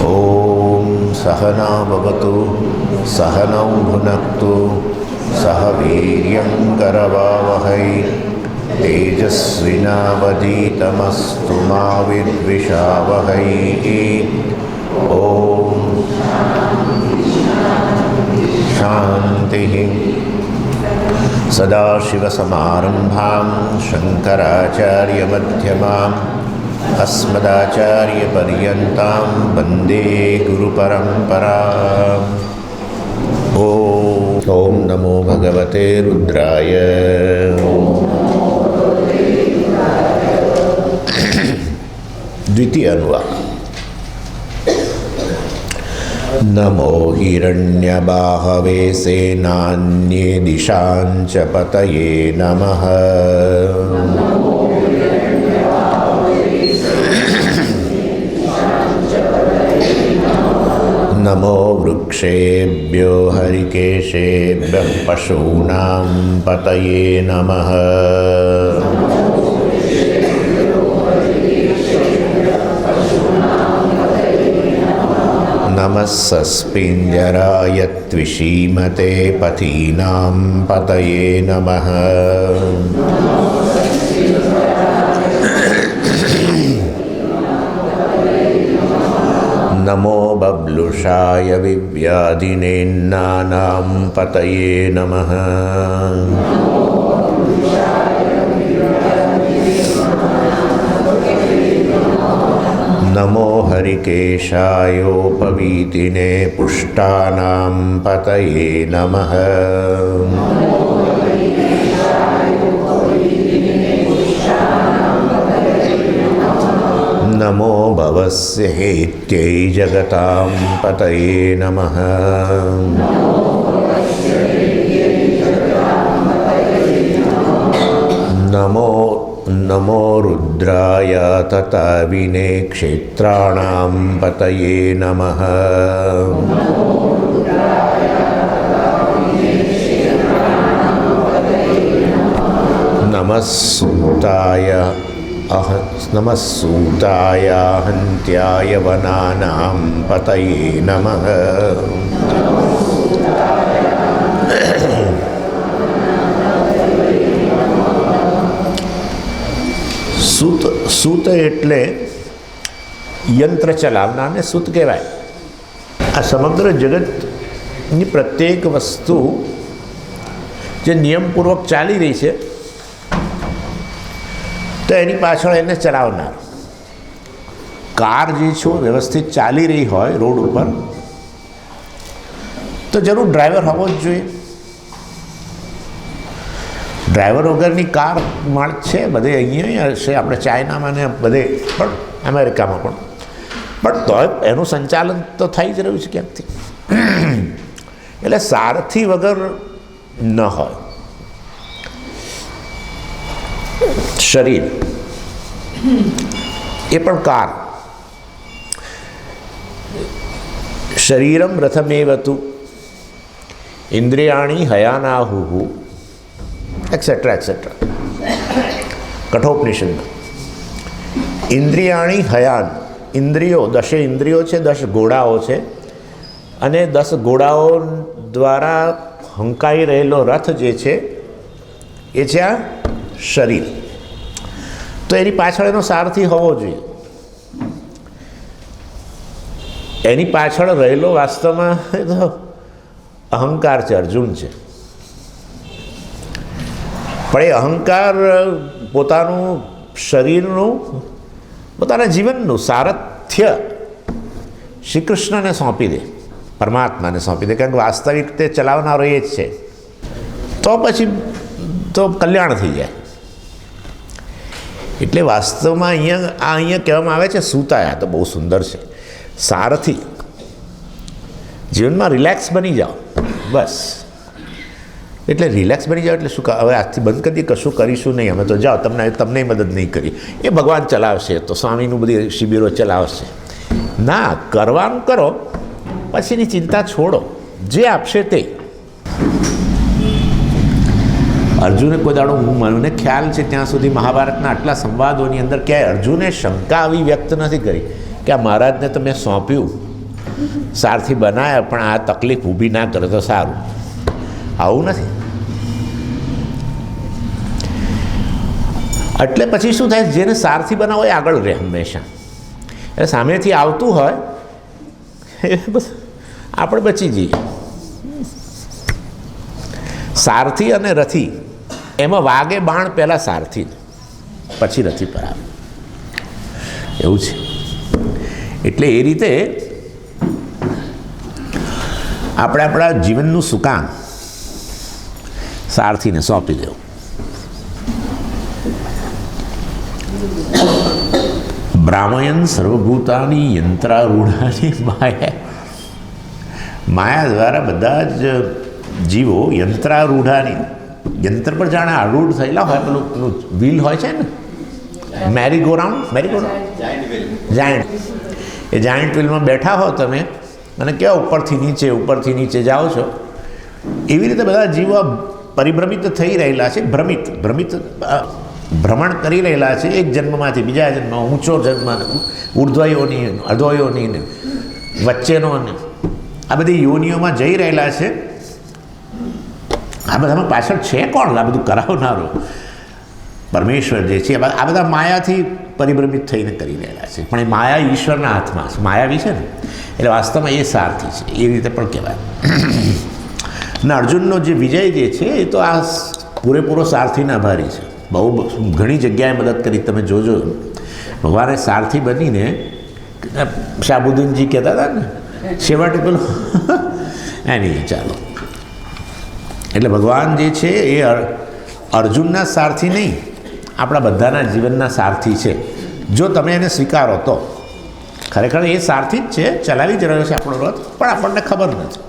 ॐ सहना भवतु सहनौ भुनक्तु सह वीर्यं करवावहै तेजस्विनावधीतमस्तु मा विद्विषावहै। ॐ शान्तिः। सदाशिवसमारम्भां शङ्कराचार्यमध्यमाम् अस्मदाचार्यपर्यन्तां वन्दे गुरुपरम्पराम्। ॐ नमो भगवते रुद्राय। द्वितीय अनुवाक। नमो हिरण्यबाहवे सेनान्ये दिशाञ्च पतये नमः। नमो वृक्षेभ्यो हरिकेशेभ्यः पशूनां पतये नमः। नमः सस्पिञ्जराय त्विषीमते पथीनां पतये नमः। नमो बब्लुषाय विव्याधिनेन्नानां पतये नमः। नमो हरिकेशायोपवीतिने पुष्टानां पतये नमः। नमो भवस्य हेत्यै जगतां पतये नमः। नमो रुद्राय तताविने क्षेत्राणां पतये नमः। नमः सूताय हन्त्याय वनानां पतये नमः। सूत એટલે યંત્ર ચલાવનારને સૂત કહેવાય। આ સમગ્ર જગતની પ્રત્યેક વસ્તુ જે નિયમપૂર્વક ચાલી રહી છે તો એની પાછળ એને ચલાવનાર। કાર જે છે વ્યવસ્થિત ચાલી રહી હોય રોડ ઉપર તો જરૂર ડ્રાઈવર હોવો જ જોઈએ। ડ્રાઈવર વગરની કાર માળ છે બધે, અહીંયા છે આપણે ચાઇનામાં ને બધે, પણ અમેરિકામાં પણ તો એનું સંચાલન તો થઈ જ રહ્યું છે ક્યાંકથી। એટલે સારથી વગર ન હોય। શરીર એ પણ કાર। શરીરમ રથમેવતુ ઇન્દ્રિયાણી હયાનાહુઃ એક્સેટ્રા એક્સેટ્રા। કઠોપનિષદમાં ઇન્દ્રિયાણી હયાન, ઇન્દ્રિયો 10 ઇન્દ્રિયો છે, 10 ઘોડાઓ છે, અને 10 ઘોડાઓ દ્વારા હંકાઈ રહેલો રથ જે છે એ છે આ શરીર। તો એની પાછળ એનો સારથી હોવો જોઈએ। એની પાછળ રહેલો વાસ્તવમાં તો અહંકાર છે, અર્જુન છે। પણ એ અહંકાર પોતાનું શરીરનું, પોતાના જીવનનું સારથ્ય શ્રી કૃષ્ણને સોંપી દે, પરમાત્માને સોંપી દે, કારણ કે વાસ્તવિક તે ચલાવનારો એ જ છે। તો પછી તો કલ્યાણ થઈ જાય। એટલે વાસ્તવમાં અહીંયા કહેવામાં આવે છે સૂતાયા, તો બહુ સુંદર છે। સારથી જીવનમાં રિલેક્સ બની જાઓ બસ। એટલે રિલેક્સ બની જાઓ એટલે શું, હવે આજથી બંધ કરી દઈએ, કશું કરીશું નહીં, અમે તો જાઓ, તમને મદદ નહીં કરી, એ ભગવાન ચલાવશે, તો સ્વામીનું બધી શિબિરો ચલાવશે। ના, કરવાનું કરો, પછીની ચિંતા છોડો, જે આપશે તે। અર્જુને કોઈ દાડો, મને ખ્યાલ છે ત્યાં સુધી મહાભારતના આટલા સંવાદોની અંદર ક્યાંય અર્જુને શંકા આવી વ્યક્ત નથી કરી કે આ મહારાજને તો મેં સોંપ્યું સારથી બનાવ્યા પણ આ તકલીફ ઊભી ના કરે તો સારું. આવું નથી. એટલે પછી શું થાય, જેને સારથી બનાવો એ આગળ રહે હંમેશા. એટલે સામેથી આવતું હોય એ બસ આપણે બચી જઈએ. સારથી અને રથી એમાં વાગે બાણ પહેલાં સારથી પછી રથી પર આવે એવું છે. એટલે એ રીતે આપણે આપણા જીવનનું સુકાન સારથીને સોંપી દેવું. બ્રાહ્મયન સર્વભૂતાની યંત્રારૂઢાની માયા. માયા દ્વારા બધા જ જીવો યંત્રારૂઢાની, યંત્ર પર જાણે આરૂઢ થયેલા હોય. પેલું વ્હીલ હોય છે ને, મેરીગોરાઉન્ડ જાયન્ટ, એ જાયન્ટ વ્હીલમાં બેઠા હો તમે અને કેવા ઉપરથી નીચે જાઓ છો. એવી રીતે બધા જીવો પરિભ્રમિત થઈ રહેલા છે. ભ્રમણ કરી રહેલા છે એક જન્મમાંથી બીજા જન્મમાં, ઊંચો જન્મ, ઉર્ધ્વયોની, અધોયોની, વચ્ચેનો, આ બધી યોનિઓમાં જઈ રહેલા છે. આ બધામાં પાછળ છે કોણ આ બધું કરાવનારો? પરમેશ્વર જે છે. આ બધા માયાથી પરિભ્રમિત થઈને કરી રહેલા છે, પણ એ માયા ઈશ્વરના હાથમાં છે, માયાવી છે ને. એટલે વાસ્તવમાં એ સારથી છે, એ રીતે પણ કહેવાય. અને અર્જુનનો જે વિજય જે છે એ તો આ પૂરેપૂરો સારથીના આભારી છે. બહુ ઘણી જગ્યાએ મદદ કરી. તમે જોજો, ભગવાને સારથી બનીને, શાહબુદ્દીનજી કહેતા હતા ને, છેવટે પેલું એની ચાલો. એટલે ભગવાન જે છે એ અર્જુનના સારથી નહીં, આપણા બધાના જીવનના સારથી છે. જો તમે એને સ્વીકારો તો. ખરેખર એ સારથી જ છે, ચલાવી જ રહ્યો છે આપણો રથ, પણ આપણને ખબર નથી.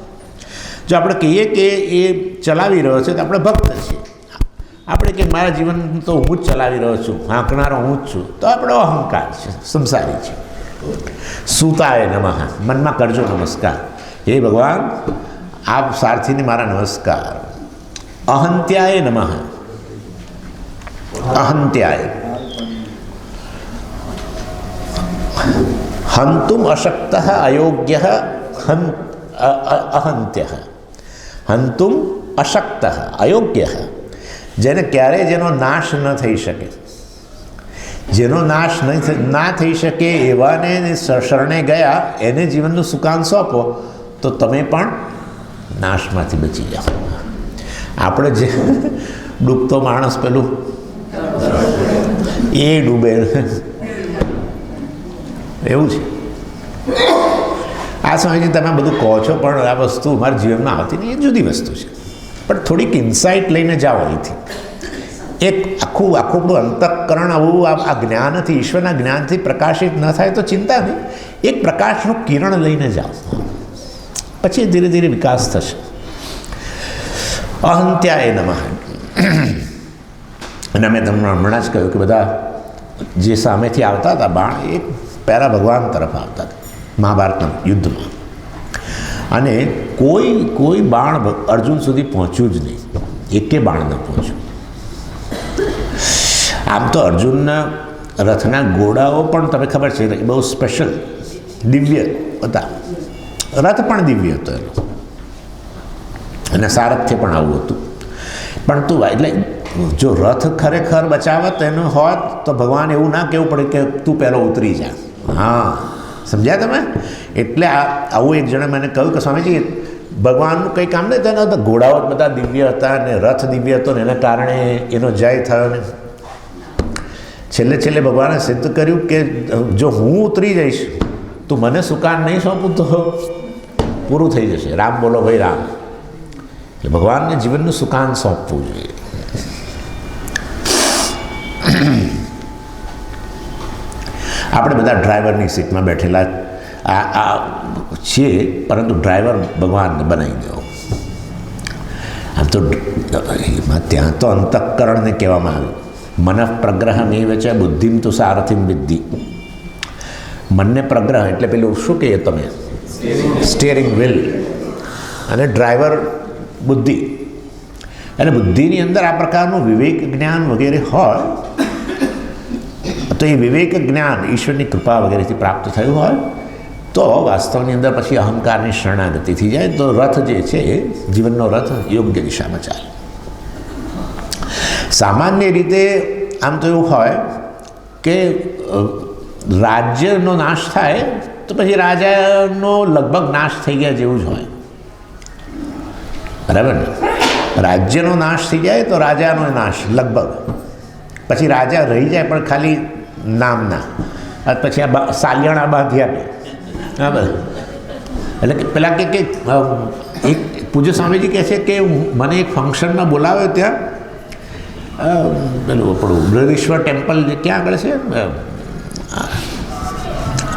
જો આપણે કહીએ કે એ ચલાવી રહ્યો છે તો આપણે ભક્ત છીએ. આપણે કે મારા જીવન તો હું જ ચલાવી રહ્યો છું, હાંકનારો હું જ છું, તો આપણો અહંકાર છે, સંસારી છે. સૂતાય નમઃ, મનમાં કરજો નમસ્કાર. હે ભગવાન, આપ સારથીને મારા નમસ્કાર. અહંત્યાય નમઃ, અહંત્યાય. હંતુમ અશક્ત અયોગ્ય અહંત્ય. હંતુમ અશક્ત અયોગ્ય, જેને ક્યારેય જેનો નાશ ન થઈ શકે, જેનો નાશ ના થઈ શકે એવાને શરણે ગયા, એને જીવનનું સુકાન સોંપો તો તમે પણ નાશમાંથી બચી જાઓ. આપણે જે ડૂબતો માણસ પેલું એ ડૂબે એવું છે. આ સમયથી તમે બધું કહો છો, પણ આ વસ્તુ મારા જીવનમાં આવતી નહીં, એ જુદી વસ્તુ છે. પણ થોડીક ઇન્સાઇટ લઈને જાઓ અહીંથી. એક આખું અંતઃકરણ આવું આ જ્ઞાનથી, ઈશ્વરના જ્ઞાનથી પ્રકાશિત ન થાય તો ચિંતા નહીં. એક પ્રકાશનું કિરણ લઈને જાઓ, પછી ધીરે ધીરે વિકાસ થશે. અહંત્યાય નમઃ. અને મેં તમને હમણાં જ કહ્યું કે બધા જે સામેથી આવતા હતા બાણ, એ પહેલાં ભગવાન તરફ આવતા હતા મહાભારતના યુદ્ધમાં. અને કોઈ બાણ અર્જુન સુધી પહોંચ્યું જ નહીં, એકે બાણ ન પહોંચ્યું. આમ તો અર્જુનના રથના ઘોડાઓ પણ તમે ખબર છે બહુ સ્પેશિયલ, દિવ્ય હતા. રથ પણ દિવ્ય હતો એનો, અને સારથ્ય પણ આવું હતું. પણ તું એટલે જો રથ ખરેખર બચાવત એનો હોત તો ભગવાન એવું ના કહેવું પડે કે તું પહેલો ઉતરી જા. હા, સમજ્યા તમે? એટલે આવું એક જણે મને કહ્યું કે સ્વામીજી, ભગવાનનું કંઈ કામ નહીં થયું, તો ઘોડાઓ બધા દિવ્ય હતા અને રથ દિવ્ય હતો ને એના કારણે એનો જય થયો ને છેલ્લે ભગવાને સિદ્ધ કર્યું કે જો હું ઉતરી જઈશ, તું મને સુકાન નહીં સોંપું તો પૂરું થઈ જશે. રામ બોલો ભાઈ રામ. એટલે ભગવાનને જીવનનું સુકાન સોંપવું જોઈએ. આપણે બધા ડ્રાઈવરની સીટમાં બેઠેલા છીએ, પરંતુ ડ્રાઈવર ભગવાનને બનાવી દેવો. આમ તો ત્યાં તો અંતઃકરણને કહેવામાં આવ્યું, મનઃ પ્રગ્રહમેવ ચ બુદ્ધિમ તુ સારથિમ વિદ્ધિ. મનને પ્રગ્રહ એટલે પેલું શું કહીએ તમે, સ્ટિયરિંગ વ્હીલ, અને ડ્રાઈવર બુદ્ધિ. અને બુદ્ધિની અંદર આ પ્રકારનું વિવેક જ્ઞાન વગેરે હોય તો એ વિવેક જ્ઞાન ઈશ્વરની કૃપા વગેરેથી પ્રાપ્ત થયું હોય તો વાસ્તવની અંદર પછી અહંકારની શરણાગતિ થઈ જાય તો રથ જે છે એ જીવનનો રથ યોગ્ય દિશામાં ચાલે. સામાન્ય રીતે આમ તો એવું હોય કે રાજ્યનો નાશ થાય તો પછી રાજાનો લગભગ નાશ થઈ ગયા જેવું જ હોય, બરાબર ને? રાજ્યનો નાશ થઈ જાય તો રાજાનો નાશ લગભગ, પછી રાજા રહી જાય પણ ખાલી નામના, પછી આ સાલિયાણા બાંધી આપે, બરાબર? એટલે કે પેલા કે એક પૂજ્ય સ્વામીજી કહે છે કે મને એક ફંક્શનમાં બોલાવ્યો ત્યાં પેલું આપણું બૃહદેશ્વર ટેમ્પલ જે ક્યાં આગળ છે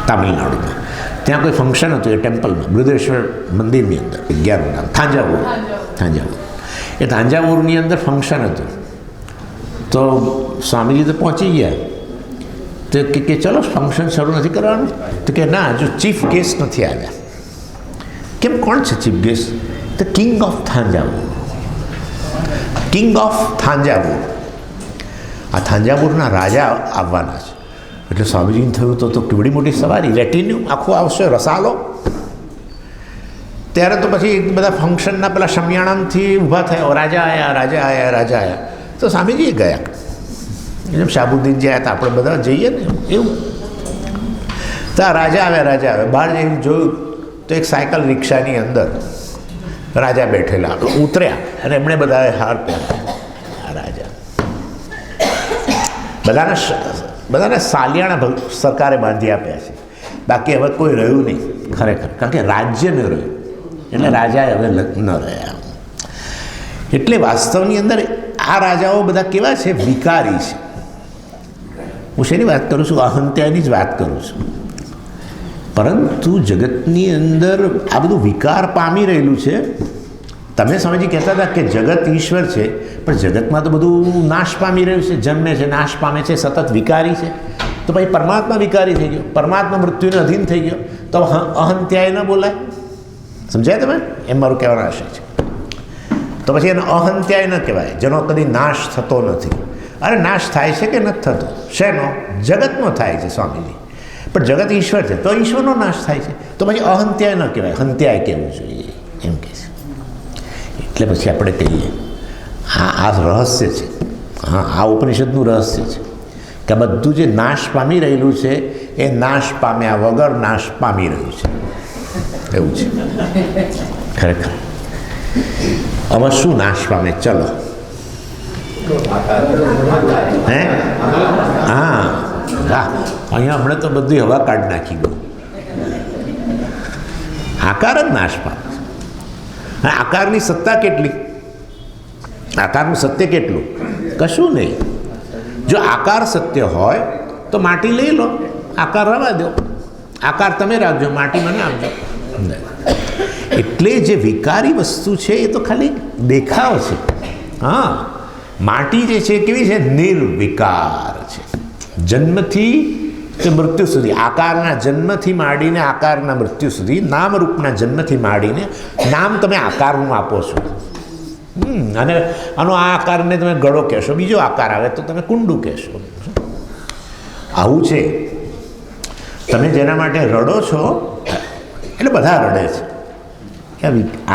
તામિલનાડુમાં, ત્યાં કોઈ ફંક્શન હતું એ ટેમ્પલમાં, બૃહદેશ્વર મંદિરની અંદર 11નું નામ થાંજાવુર. એ થાંજાવુરની અંદર ફંક્શન હતું. તો સ્વામીજી તો પહોંચી ગયા, તો કે ચલો ફંક્શન શરૂ નથી કરવાનું? તો કે ના, જો ચીફ ગેસ્ટ નથી આવ્યા. કેમ, કોણ છે chief guest? The king of Thanjavur. King of Thanjavur, આ થાંજાવુરના રાજા આવવાના છે. એટલે સ્વામીજીને થયું તો કેવડી મોટી સવારી, રેટિન્યુ આખું આવશે, રસાલો. ત્યારે તો પછી બધા ફંક્શનના પેલા શમિયાણામથી ઊભા થયા, રાજા આવ્યા, રાજા આવ્યા, રાજા આવ્યા. તો સ્વામીજી ગયા, જેમ શાહબુદ્દીન જ્યાં હતા આપણે બધા જઈએ ને એવું. તો આ રાજા આવ્યા. બહાર જઈને જોયું તો એક સાયકલ રિક્ષાની અંદર રાજા બેઠેલા, ઉતર્યા અને એમણે બધાએ હાર પહેર્યા. રાજા બધાને સાલિયાણા સરકારે બાંધી આપ્યા છે, બાકી હવે કોઈ રહ્યું નહીં ખરેખર, કારણ કે રાજ્ય ન રહ્યું એટલે રાજાએ હવે ન રહ્યા. એટલે વાસ્તવની અંદર આ રાજાઓ બધા કેવા છે? વિકારી છે. હું શેની વાત કરું છું? અહંત્યાની જ વાત કરું છું. પરંતુ જગતની અંદર આ બધું વિકાર પામી રહેલું છે. તમે સ્વામીજી કહેતા હતા કે જગત ઈશ્વર છે, પણ જગતમાં તો બધું નાશ પામી રહ્યું છે, જન્મે છે, નાશ પામે છે, સતત વિકારી છે. તો પછી પરમાત્મા વિકારી થઈ ગયો, પરમાત્મા મૃત્યુને અધીન થઈ ગયો, તો અહંત્યાય ન બોલાય. સમજાય તમે? એમ મારું કહેવાનો આશય છે. તો પછી એનો અહંત્યાય ન કહેવાય, જેનો કદી નાશ થતો નથી. અરે નાશ થાય છે કે નથી થતો? શેનો? જગતનો થાય છે સ્વામીજી, પણ જગત ઈશ્વર છે તો ઈશ્વરનો નાશ થાય છે. તો પછી અહંત્યાય ન કહેવાય, હંત્યાય કહેવું જોઈએ, એમ કહે છે. એટલે પછી આપણે કહીએ આ રહસ્ય છે. હા, આ ઉપનિષદનું રહસ્ય છે કે આ બધું જે નાશ પામી રહેલું છે એ નાશ પામ્યા વગર નાશ પામી રહ્યું છે, એવું છે ખરેખર. આમાં શું નાશ પામે? ચલો, હે? હા, અહીંયા હમણાં તો બધી હવા કાઢી નાખી ગયું. આકાર જ નાશ પામે. આકારની સત્તા કેટલી? આકારનું સત્ય કેટલું? કશું નહીં. જો આકાર સત્ય હોય તો માટી લઈ લો, આકાર રવા દો. આકાર તમે રાખજો, માટી મને આપજો. એટલે જે વિકારી વસ્તુ છે એ તો ખાલી દેખાવ છે. હા, માટી જે છે કેવી છે? નિર્વિકાર છે. જન્મથી તે મૃત્યુ સુધી, આકારના જન્મથી માંડીને આકારના મૃત્યુ સુધી, નામરૂપના જન્મથી માંડીને નામ તમે આકારનું આપો છો. અને આનો આ આકારને તમે ગળો કહેશો, બીજો આકાર આવે તો તમે કુંડું કહેશો. આવું છે. તમે જેના માટે રડો છો એટલે બધા રડે છે,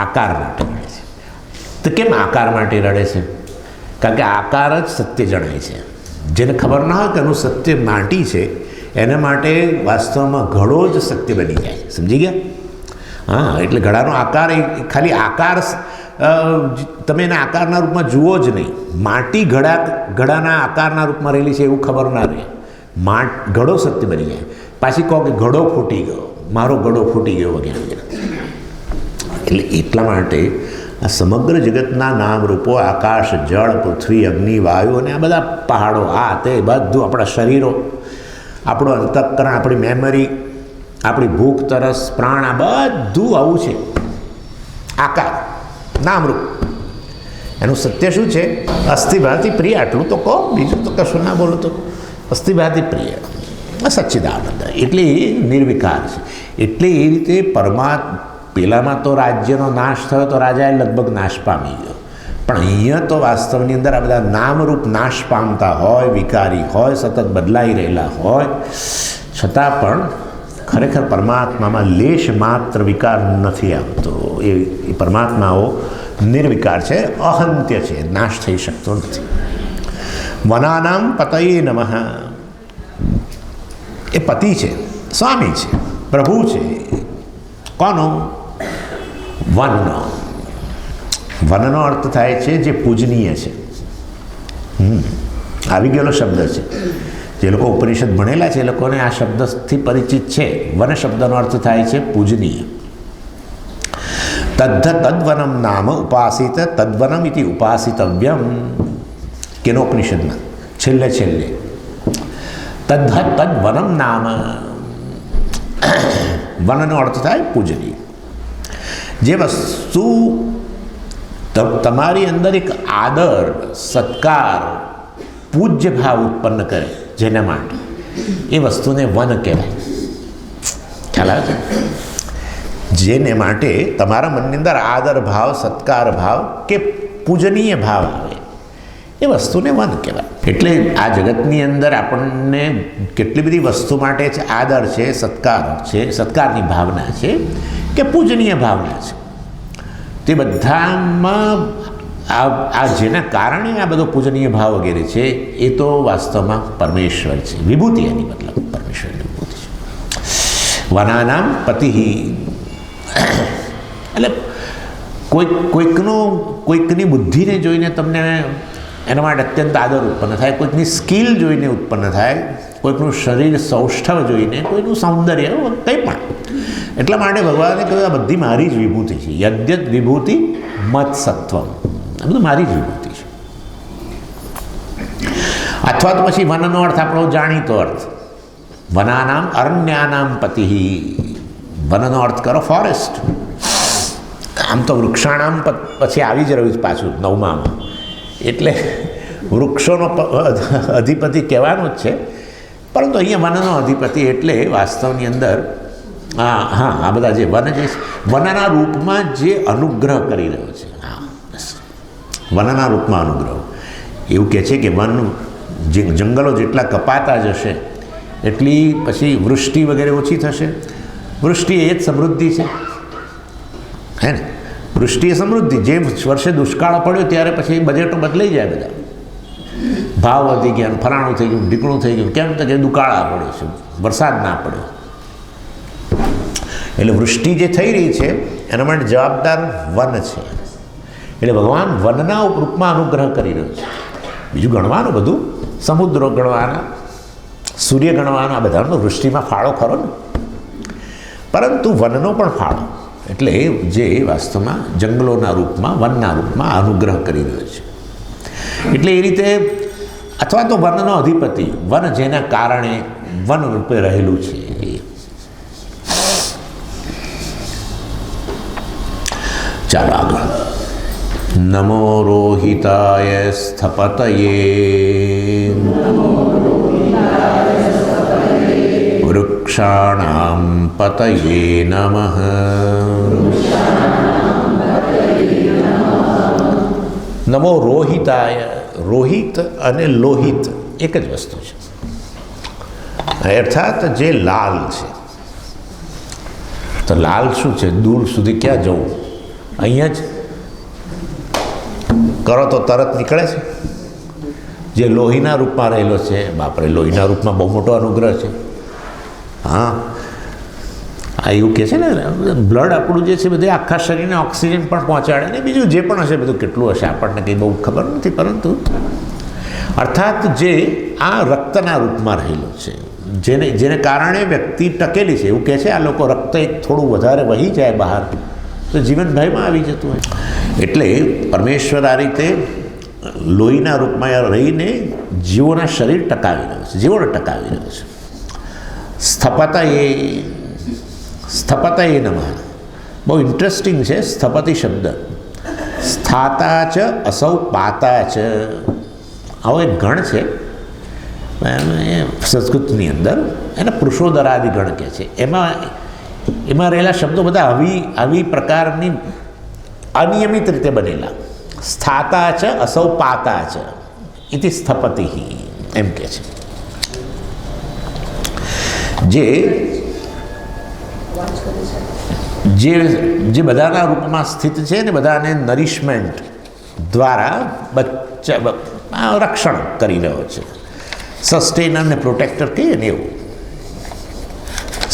આકાર માટે રડે છે. તો કેમ આકાર માટે રડે છે? કારણ કે આકાર જ સત્ય જણાય છે. જેને ખબર ના હોય કે એનું સત્ય માટી છે, એના માટે વાસ્તવમાં ઘડો જ સત્ય બની જાય. સમજી ગયા? હા, એટલે ઘડાનો આકાર એ ખાલી આકાર, તમે એને આકારના રૂપમાં જુઓ જ નહીં. માટી ઘડાના આકારના રૂપમાં રહેલી છે એવું ખબર ના રહે. ઘડો સત્ય બની જાય. પાછી કહો કે ઘડો ફૂટી ગયો, મારો ઘડો ફૂટી ગયો, વગેરે વગેરે. એટલે એટલા માટે આ સમગ્ર જગતના નામ રૂપો, આકાશ, જળ, પૃથ્વી, અગ્નિ, વાયુ અને આ બધા પહાડો, આ તે બધું, આપણા શરીરો, આપણું અંતઃકરણ, આપણી મેમરી, આપણી ભૂખ, તરસ, પ્રાણ, આ બધું આવું છે. આકાર, નામરૂપ. એનું સત્ય શું છે? અસ્થિભાતિ પ્રિય. આટલું તો કહો, બીજું તો કશું ના બોલો. તો અસ્થિભાતિ પ્રિય, સચ્ચિદાનંદ, એટલે એ નિર્વિકાર છે. એટલે એ રીતે પેલામાં તો રાજ્યનો નાશ થયો તો રાજાએ લગભગ નાશ પામી ગયો. પણ અહીંયા તો વાસ્તવની અંદર આ બધા નામરૂપ નાશ પામતા હોય, વિકારી હોય, સતત બદલાઈ રહેલા હોય, છતાં પણ ખરેખર પરમાત્મામાં લેશ માત્ર વિકાર નથી આવતો. એ પરમાત્માઓ નિર્વિકાર છે, અહંત્ય છે, નાશ થઈ શકતો નથી. વનાનામ પતયે નમઃ. એ પતિ છે, સ્વામી છે, પ્રભુ છે. કોનો? વનનો. વનનો અર્થ થાય છે જે પૂજનીય છે. આવી ગયેલો શબ્દ છે. જે લોકો ઉપનિષદ ભણેલા છે એ લોકોને આ શબ્દથી પરિચિત છે. વન શબ્દનો અર્થ થાય છે પૂજનીય. તદ્વનમ નામ ઉપાસિત તદ્વનમ ઇતિ ઉપાસિતવ્યમ. કેનોપનિષદમાં છેલ્લે તદ્વનમ નામ. વનનો અર્થ થાય પૂજનીય. જે વસ્તુ તમારી અંદર એક આદર, સત્કાર, પૂજ્ય ભાવ ઉત્પન્ન કરે, જેના માટે એ વસ્તુને વન કહેવાય. ખ્યાલ આવે છે? જેને માટે તમારા મનની અંદર આદર ભાવ, સત્કાર ભાવ કે પૂજનીય ભાવ આવે એ વસ્તુને વન કહેવાય. એટલે આ જગતની અંદર આપણને કેટલી બધી વસ્તુ માટે છે આદર છે, સત્કાર છે, સત્કારની ભાવના છે કે પૂજનીય ભાવના છે. તે બધામાં આ જેના કારણે આ બધો પૂજનીય ભાવ વગેરે છે એ તો વાસ્તવમાં પરમેશ્વર છે. વિભૂતિ એની મતલબ પરમેશ્વરની વિભૂતિ છે. વનાનામ પતિ. એટલે કોઈકની બુદ્ધિને જોઈને તમને એના માટે અત્યંત આદર ઉત્પન્ન થાય, કોઈકની સ્કિલ જોઈને ઉત્પન્ન થાય, કોઈકનું શરીર સૌષ્ઠવ જોઈને, કોઈનું સૌંદર્ય, કંઈ પણ. એટલા માટે ભગવાને કહ્યું આ બધી મારી જ વિભૂતિ છે. યદ્યત વિભૂતિ મત સત્વમ. આ બધું મારી જ વિભૂતિ છે. અથવા તો પછી વનનો અર્થ આપણો જાણીતો અર્થ, વનાનામ અરણ્યાનામ પતિ. વનનો અર્થ કરો ફોરેસ્ટ. આમ તો વૃક્ષાણામ પછી આવી જ રહ્યું છે પાછું 9માં. એટલે વૃક્ષોનો અધિપતિ કહેવાનું જ છે, પરંતુ અહીંયા વનનો અધિપતિ એટલે વાસ્તવની અંદર આ બધા જે વન જે વનના રૂપમાં જે અનુગ્રહ કરી રહ્યો છે. વનના રૂપમાં અનુગ્રહ. એવું કહે છે કે વન જંગલો જેટલા કપાતા જશે એટલી પછી વૃષ્ટિ વગેરે ઓછી થશે. વૃષ્ટિ એ જ સમૃદ્ધિ છે, હે ને? વૃષ્ટિ એ સમૃદ્ધિ. જે વર્ષે દુષ્કાળ પડ્યો ત્યારે પછી બજેટો બદલાઈ જાય બધા. ભાવ વધી ગયા, ફરાણું થઈ ગયું, ઢીકણું થઈ ગયું. કેમ તો કે દુકાળા પડ્યો છે, વરસાદ ના પડ્યો. એટલે વૃષ્ટિ જે થઈ રહી છે એના માટે જવાબદાર વન છે. એટલે ભગવાન વનના રૂપમાં અનુગ્રહ કરી રહ્યો છે. બીજું ગણવાનું બધું, સમુદ્રો ગણવાના, સૂર્ય ગણવાનો, આ બધાનો વૃષ્ટિમાં ફાળો ખરો ને. પરંતુ વનનો પણ ફાળો, એટલે જે વાસ્તવમાં જંગલોના રૂપમાં, વનના રૂપમાં અનુગ્રહ કરી રહ્યો છે. એટલે એ રીતે, અથવા તો વનનો અધિપતિ, વન જેના કારણે વન રૂપે રહેલું છે. ચાલો આગળ. નમો રોહિતાય સ્થપતયે વૃક્ષાણામ પતયે નમઃ. નમો રોહિતાય. રોહિત અને લોહિત એક જ વસ્તુ છે, અર્થાત જે લાલ છે. તો લાલ શું છે? દૂર સુધી ક્યાં જવું? અહીંયા જ કરો તો તરત નીકળે છે. જે લોહીના રૂપમાં રહેલો છે, બાપરે, લોહીના રૂપમાં બહુ મોટો અનુગ્રહ છે. હા, આ એવું કહે છે ને, બ્લડ આપણું જે છે બધે આખા શરીરને ઓક્સિજન પણ પહોંચાડે ને બીજું જે પણ હશે બધું કેટલું હશે આપણને કંઈ બહુ ખબર નથી. પરંતુ અર્થાત જે આ રક્તના રૂપમાં રહેલું છે, જેને કારણે વ્યક્તિ ટકેલી છે. એવું કહે છે આ લોકો, રક્ત એક થોડું વધારે વહી જાય બહાર તો જીવન ભયમાં આવી જતું હોય. એટલે પરમેશ્વર આ રીતે લોહીના રૂપમાં રહીને જીવોના શરીર ટકાવી રહ્યો છે, જીવોને ટકાવી રહ્યો છે. સ્થપતયે નમઃ. બહુ ઇન્ટરેસ્ટિંગ છે સ્થપતિ શબ્દ. સ્થાતા ચ અસૌ પાતા ચ. આવો એક ગણ છે સંસ્કૃતની અંદર, એને પુરુષોદરાદિ ગણ કહે છે. એમાં રહેલા શબ્દો બધા આવી પ્રકારની અનિયમિત રીતે બનેલા. સ્થાતા ચ અસૌ પાતા ચ ઇતિ સ્થપતિ એમ કહે છે. જે જે બધાના રૂપમાં સ્થિત છે ને બધાને નરિશમેન્ટ દ્વારા રક્ષણ કરી રહ્યો છે. સસ્ટેનર ને પ્રોટેક્ટર કહીએ ને એવું.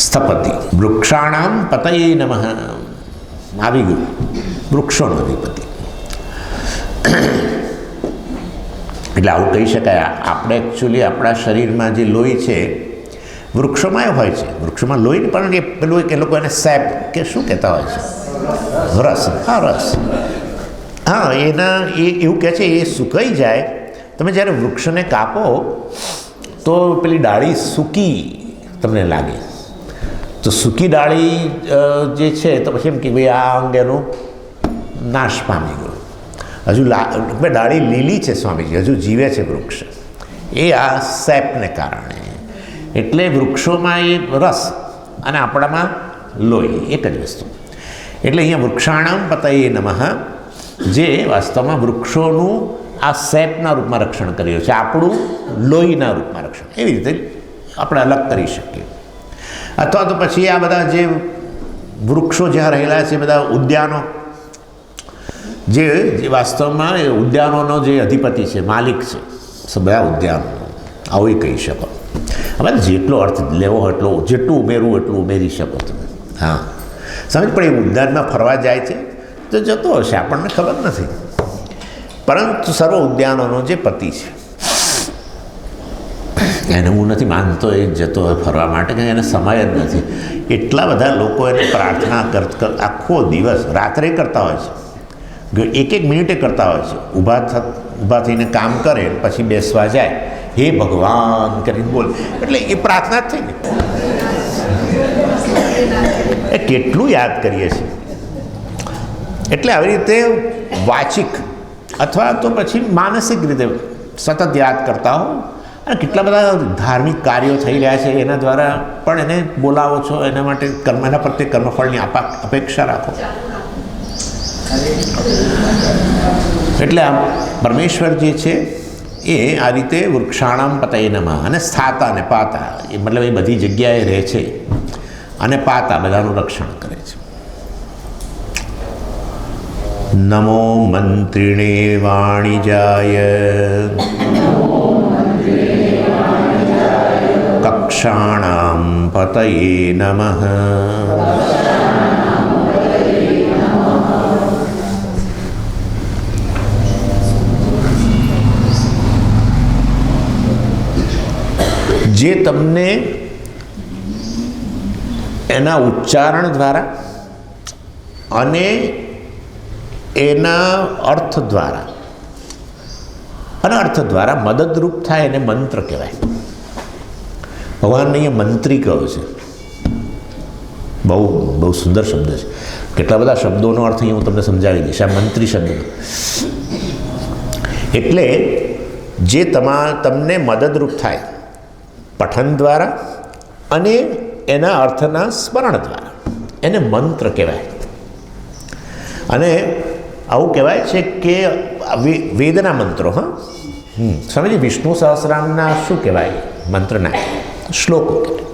સ્થપતિ વૃક્ષાણામ પતયે નમઃ આવી ગયું, વૃક્ષોનો અધિપતિ. એટલે આવું કહી શકાય. આપણે એકચ્યુઅલી આપણા શરીરમાં જે લોહી છે વૃક્ષોમાં હોય છે. વૃક્ષોમાં લોહી પણ એ પેલું કે લોકો એને સેપ કે શું કહેતા હોય છે, રસ. હા, રસ. હા, એના એવું કહે છે એ સુકાઈ જાય. તમે જ્યારે વૃક્ષને કાપો તો પેલી ડાળી સૂકી તમને લાગે, તો સૂકી ડાળી જે છે તો પછી એમ કે ભાઈ આ અંગ એનો નાશ પામી ગયો. હજુ ડાળી લીલી છે સ્વામીજી, હજુ જીવે છે વૃક્ષ, એ આ સેપને કારણે. એટલે વૃક્ષોમાં એ રસ અને આપણામાં લોહી એક જ વસ્તુ. એટલે અહીંયા વૃક્ષાણામ પતયે નમઃ, જે વાસ્તવમાં વૃક્ષોનું આ સેપના રૂપમાં રક્ષણ કરી રહ્યું છે, આપણું લોહીના રૂપમાં રક્ષણ. એવી રીતે આપણે અલગ કરી શકીએ. અથવા તો પછી આ બધા જે વૃક્ષો જ્યાં રહેલા છે, બધા ઉદ્યાનો, જે વાસ્તવમાં એ ઉદ્યાનોનો જે અધિપતિ છે, માલિક છે બધા ઉદ્યાનો, આવું કહી શકો. હવે જેટલો અર્થ લેવો હોય એટલો, જેટલું ઉમેરવું એટલું ઉમેરી શકો તમે. હા, સમજ પડે. એ ઉદ્યાનમાં ફરવા જાય છે તો જતો હશે, આપણને ખબર નથી, પરંતુ સર્વ ઉદ્યાનોનો જે પતિ છે એને હું નથી માનતો એ જતો હોય ફરવા માટે, કે એને સમય જ નથી. એટલા બધા લોકો એને પ્રાર્થના આખો દિવસ રાત્રે કરતા હોય છે, એક મિનિટે કરતા હોય છે. ઊભા થઈને કામ કરે પછી બેસવા જાય, હે ભગવાન કરીને બોલ, એટલે એ પ્રાર્થના જ થઈ ને. એ કેટલું યાદ કરીએ છીએ. એટલે આવી રીતે વાચિક અથવા તો પછી માનસિક રીતે સતત યાદ કરતા હો. અને કેટલા બધા ધાર્મિક કાર્યો થઈ રહ્યા છે એના દ્વારા પણ એને બોલાવો છો, એના માટે એના પ્રત્યે કર્મફળની અપેક્ષા રાખો. એટલે આમ પરમેશ્વર જે છે એ આ રીતે વૃક્ષાણામ પતયે નમઃ, અને સ્થાતા ને પાતા, એ મતલબ એ બધી જગ્યાએ રહે છે, અને પાતા બધાનું રક્ષણ કરે છે. નમો મંત્રિણે વાણિજાય કક્ષાણામ પતયે નમઃ. જે તમને એના ઉચ્ચારણ દ્વારા અને એના અર્થ દ્વારા મદદરૂપ થાય એને મંત્ર કહેવાય. ભગવાનને અહીંયા મંત્રી કહ્યો છે. બહુ સુંદર શબ્દ છે. કેટલા બધા શબ્દોનો અર્થ અહીંયા હું તમને સમજાવી દઈશ. આ મંત્રી શબ્દ એટલે જે તમને મદદરૂપ થાય પઠન દ્વારા અને એના અર્થના સ્મરણ દ્વારા, એને મંત્ર કહેવાય. અને આવું કહેવાય છે કે વેદના મંત્રો. સમજી, વિષ્ણુ સહસ્રનામના શું કહેવાય? મંત્રના શ્લોકો કહેવાય.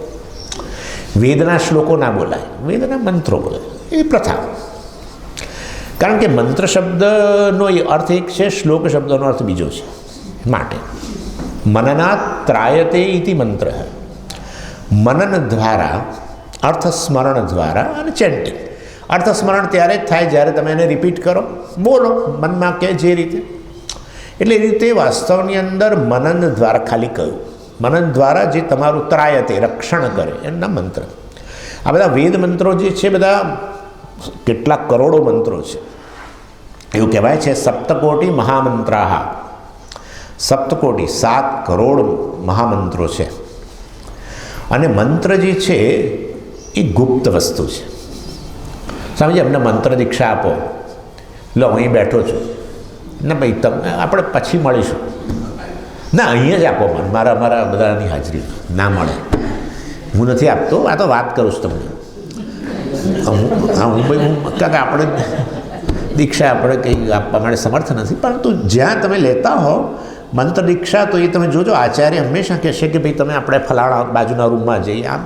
વેદના શ્લોકો ના બોલાય, વેદના મંત્રો બોલાય. એ પ્રથા. કારણ કે મંત્ર શબ્દનો અર્થ એક છે, શ્લોક શબ્દનો અર્થ બીજો છે. માટે મનનાત ત્રાયતે ઇતિ મંત્ર. મનન દ્વારા, અર્થસ્મરણ દ્વારા અને ચેન્ટિંગ. અર્થસ્મરણ ત્યારે જ થાય જ્યારે તમે એને રિપીટ કરો, બોલો મનમાં કે જે રીતે. એટલે એ રીતે વાસ્તવની અંદર મનન દ્વારા, ખાલી કહ્યું મનન દ્વારા જે તમારું ત્રાયતે રક્ષણ કરે એમના મંત્ર. આ બધા વેદ મંત્રો જે છે બધા કેટલાક કરોડો મંત્રો છે. એવું કહેવાય છે સપ્તકોટિ મહામંત્રાહ. સપ્તકોટિ 7 કરોડ મહામંત્રો છે. અને મંત્ર જે છે એ ગુપ્ત વસ્તુ છે. સમજે, અમને મંત્ર દીક્ષા આપો, લો અહીં બેઠો છું ને ભાઈ, તમે આપણે પછી મળીશું. ના, અહીંયા જ આપો મને, મારા બધાની હાજરી ના મળે. હું નથી આપતો, આ તો વાત કરું છું તમને. હું કારણ આપણે દીક્ષા આપણે કંઈ આપવા માટે સમર્થ નથી, પરંતુ જ્યાં તમે લેતા હો મંત્ર દીક્ષા, તો એ તમે જોજો આચાર્ય હંમેશા કહેશે કે ભાઈ તમે આપણે ફલાણા બાજુના રૂમમાં જઈએ. આમ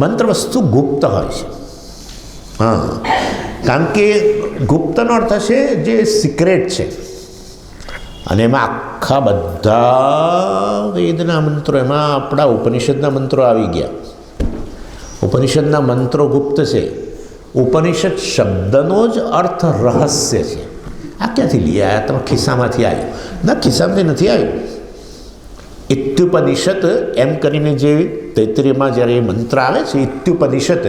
મંત્ર વસ્તુ ગુપ્ત હોય છે. હા, કારણ કે ગુપ્તનો અર્થ છે જે સિક્રેટ છે, અને એમાં આખા બધા વેદના મંત્રો, એમાં આપણા ઉપનિષદના મંત્રો આવી ગયા. ઉપનિષદના મંત્રો ગુપ્ત છે. ઉપનિષદ શબ્દનો જ અર્થ રહસ્ય છે. આ ક્યાંથી લઈ આવ્યા? તમે ખિસ્સામાંથી આવ્યું? ના, ખિસ્સામાંથી નથી આવ્યું. ઇત્યુપનિષદ એમ કરીને જે તૈત્તરીયમાં જ્યારે એ મંત્ર આવે છે, ઇત્યુપનિષદ,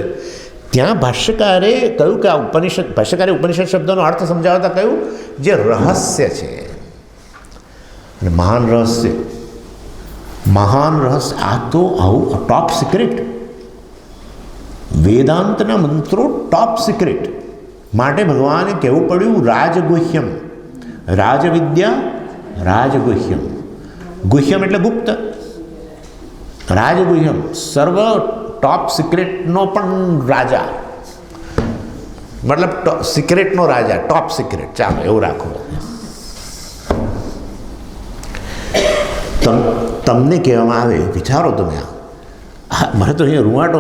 ત્યાં ભાષ્યકારે કહ્યું કે આ ભાષ્યકારે ઉપનિષદ શબ્દનો અર્થ સમજાવતા કહ્યું જે રહસ્ય છે. અને મહાન રહસ્ય, આ તો આવું ટોપ સિક્રેટ. વેદાંતના મંત્રો ટોપ સિક્રેટ માટે ભગવાને કહેવું પડ્યું રાજગુહ્યમ. રાજવિદ્યા રાજગુહ્યમ. ગુહ્યમ એટલે ગુપ્ત. રાજગુહ્યમ સર્વ ટોપ સિક્રેટનો પણ રાજા, મતલબ સિક્રેટનો રાજા, ટોપ સિક્રેટ. ચાલો એવું રાખો. તમને કહેવામાં આવે, વિચારો તમે, મને તો અહીંયા રૂવાટો,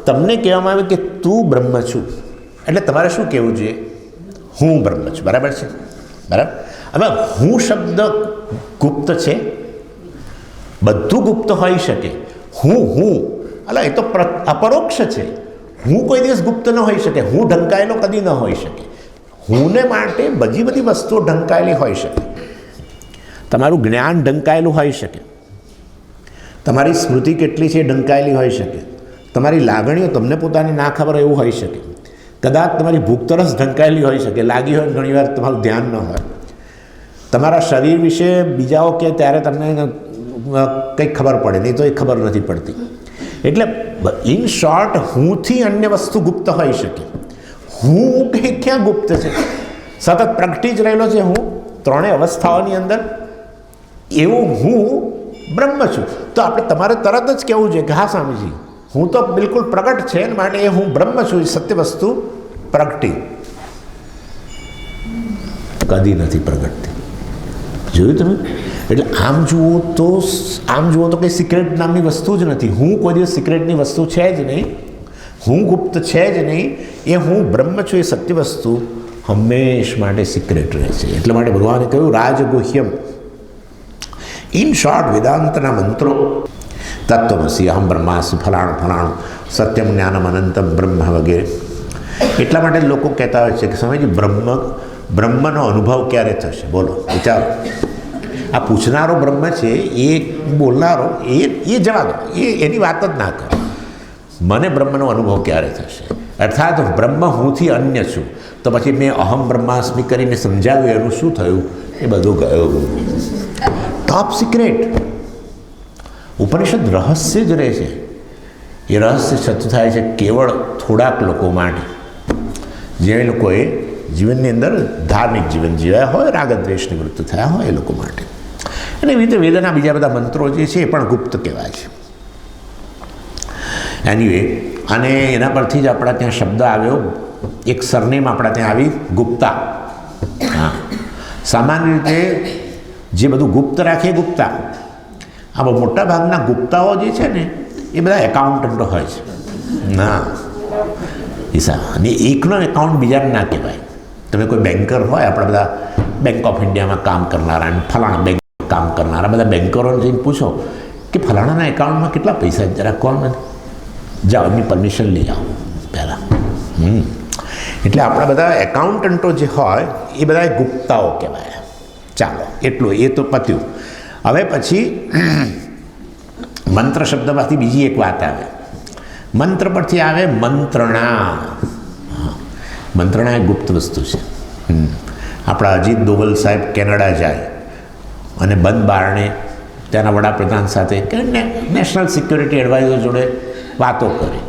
તમને કહેવામાં આવે કે તું બ્રહ્મ છું, એટલે તમારે શું કહેવું જોઈએ? હું બ્રહ્મ છું. બરાબર છે? બરાબર. હવે હું શબ્દ ગુપ્ત છે, બધું ગુપ્ત હોઈ શકે. હું અલા, એ તો અપરોક્ષ છે. હું કોઈ દિવસ ગુપ્ત ન હોઈ શકે. હું ઢંકાયેલો કદી ન હોઈ શકે. હુંને માટે બધી વસ્તુઓ ઢંકાયેલી હોઈ શકે. તમારું જ્ઞાન ઢંકાયેલું હોઈ શકે, તમારી સ્મૃતિ કેટલી છે ઢંકાયેલી હોઈ શકે, તમારી લાગણીઓ તમને પોતાની ના ખબર એવું હોઈ શકે, કદાચ તમારી ભૂખ તરસ ઢંકાયેલી હોઈ શકે, લાગી હોય ઘણીવાર તમારું ધ્યાન ન હોય, તમારા શરીર વિશે બીજાઓ કે ત્યારે તમને કંઈક ખબર પડે, નહીં તો એ ખબર નથી પડતી. એટલે ઇન શોર્ટ, હુંથી અન્ય વસ્તુ ગુપ્ત હોઈ શકે. હું કંઈ ક્યાં ગુપ્ત છે? સતત પ્રગટી જ રહેલો છે હું, ત્રણેય અવસ્થાઓની અંદર. એવું હું બ્રહ્મ છું. તો આપણે તમારે તરત જ કહેવું જોઈએ કે હા સ્વામીજી, હું તો બિલકુલ પ્રગટ છે, માટે એ હું બ્રહ્મ છું, એ સત્ય વસ્તુ પ્રગટી કદી નથી પ્રગટતી. જોયું તમે? એટલે આમ જુઓ તો કંઈ સિક્રેટ નામની વસ્તુ જ નથી. હું કોઈ દિવસ સિક્રેટની વસ્તુ છે જ નહીં, હું ગુપ્ત છે જ નહીં. એ હું બ્રહ્મ છું, એ સત્ય વસ્તુ હંમેશ માટે સિક્રેટ રહે છે. એટલા માટે ભગવાને કહ્યું રાજગુહ્યમ. ઇન શોર્ટ, વેદાંતના મંત્રો તત્વમસી, અહમ બ્રહ્માસ્મિ, ફલાણું ફલાણું, સત્યમ જ્ઞાનમ અનંતમ બ્રહ્મ વગેરે. એટલા માટે લોકો કહેતા હોય છે કે સ્વામીજી, બ્રહ્મનો અનુભવ ક્યારે થશે? બોલો, વિચારો. આ પૂછનારો બ્રહ્મ છે, એ બોલનારો એ જવાબ, એની વાત જ ના કરે. મને બ્રહ્મનો અનુભવ ક્યારે થશે? અર્થાત બ્રહ્મ હુંથી અન્ય છું. તો પછી મેં અહમ બ્રહ્માસ્મિ કરીને સમજાવ્યું, એનું શું થયું? એ બધું ગયું. Top secret. ઉપનિષદ રહસ્ય જ રહે છે. એ રહસ્ય સત્ય થાય છે કેવળ થોડાક લોકો માટે, જે લોકોએ જીવનની અંદર ધાર્મિક જીવન જીવ્યા હોય, રાગદ્વેષ નિવૃત્ત થયા હોય, એ લોકો માટે. અને એવી રીતે વેદના બીજા બધા મંત્રો જે છે એ પણ ગુપ્ત કહેવાય છે. એનીવે, અને એના પરથી જ આપણા ત્યાં શબ્દ આવ્યો, એક સરનેમ આપણા ત્યાં આવી, ગુપ્તા. હા, સામાન્ય રીતે જે બધું ગુપ્ત રાખે ગુપ્તા. આ મોટા ભાગના ગુપ્તાઓ જે છે ને, એ બધા એકાઉન્ટન્ટો હોય છે. ના, હિસાબ. અને એકનો એકાઉન્ટ બીજાને ના કહેવાય. તમે કોઈ બેન્કર હોય, આપણા બધા બેંક ઓફ ઇન્ડિયામાં કામ કરનારા અને ફલાણા બેંક કામ કરનારા બધા બેન્કરોને જઈને પૂછો કે ફલાણાના એકાઉન્ટમાં કેટલા પૈસા, જરા કોણ મને જાઓ, એમની પરમિશન લઈ આવો પહેલાં. એટલે આપણા બધા એકાઉન્ટન્ટો જે હોય એ બધા ગુપ્તાઓ કહેવાય. ચાલો, એટલું, એ તો પત્યું. હવે પછી મંત્ર શબ્દમાંથી બીજી એક વાત આવે. મંત્ર પરથી આવે મંત્રણા. મંત્રણા એ ગુપ્ત વસ્તુ છે. આપણા અજીત દોવલ સાહેબ કેનેડા જાય અને બંધ બારણે ત્યાંના વડાપ્રધાન સાથે કે નેશનલ સિક્યોરિટી એડવાઇઝર જોડે વાતો કરે.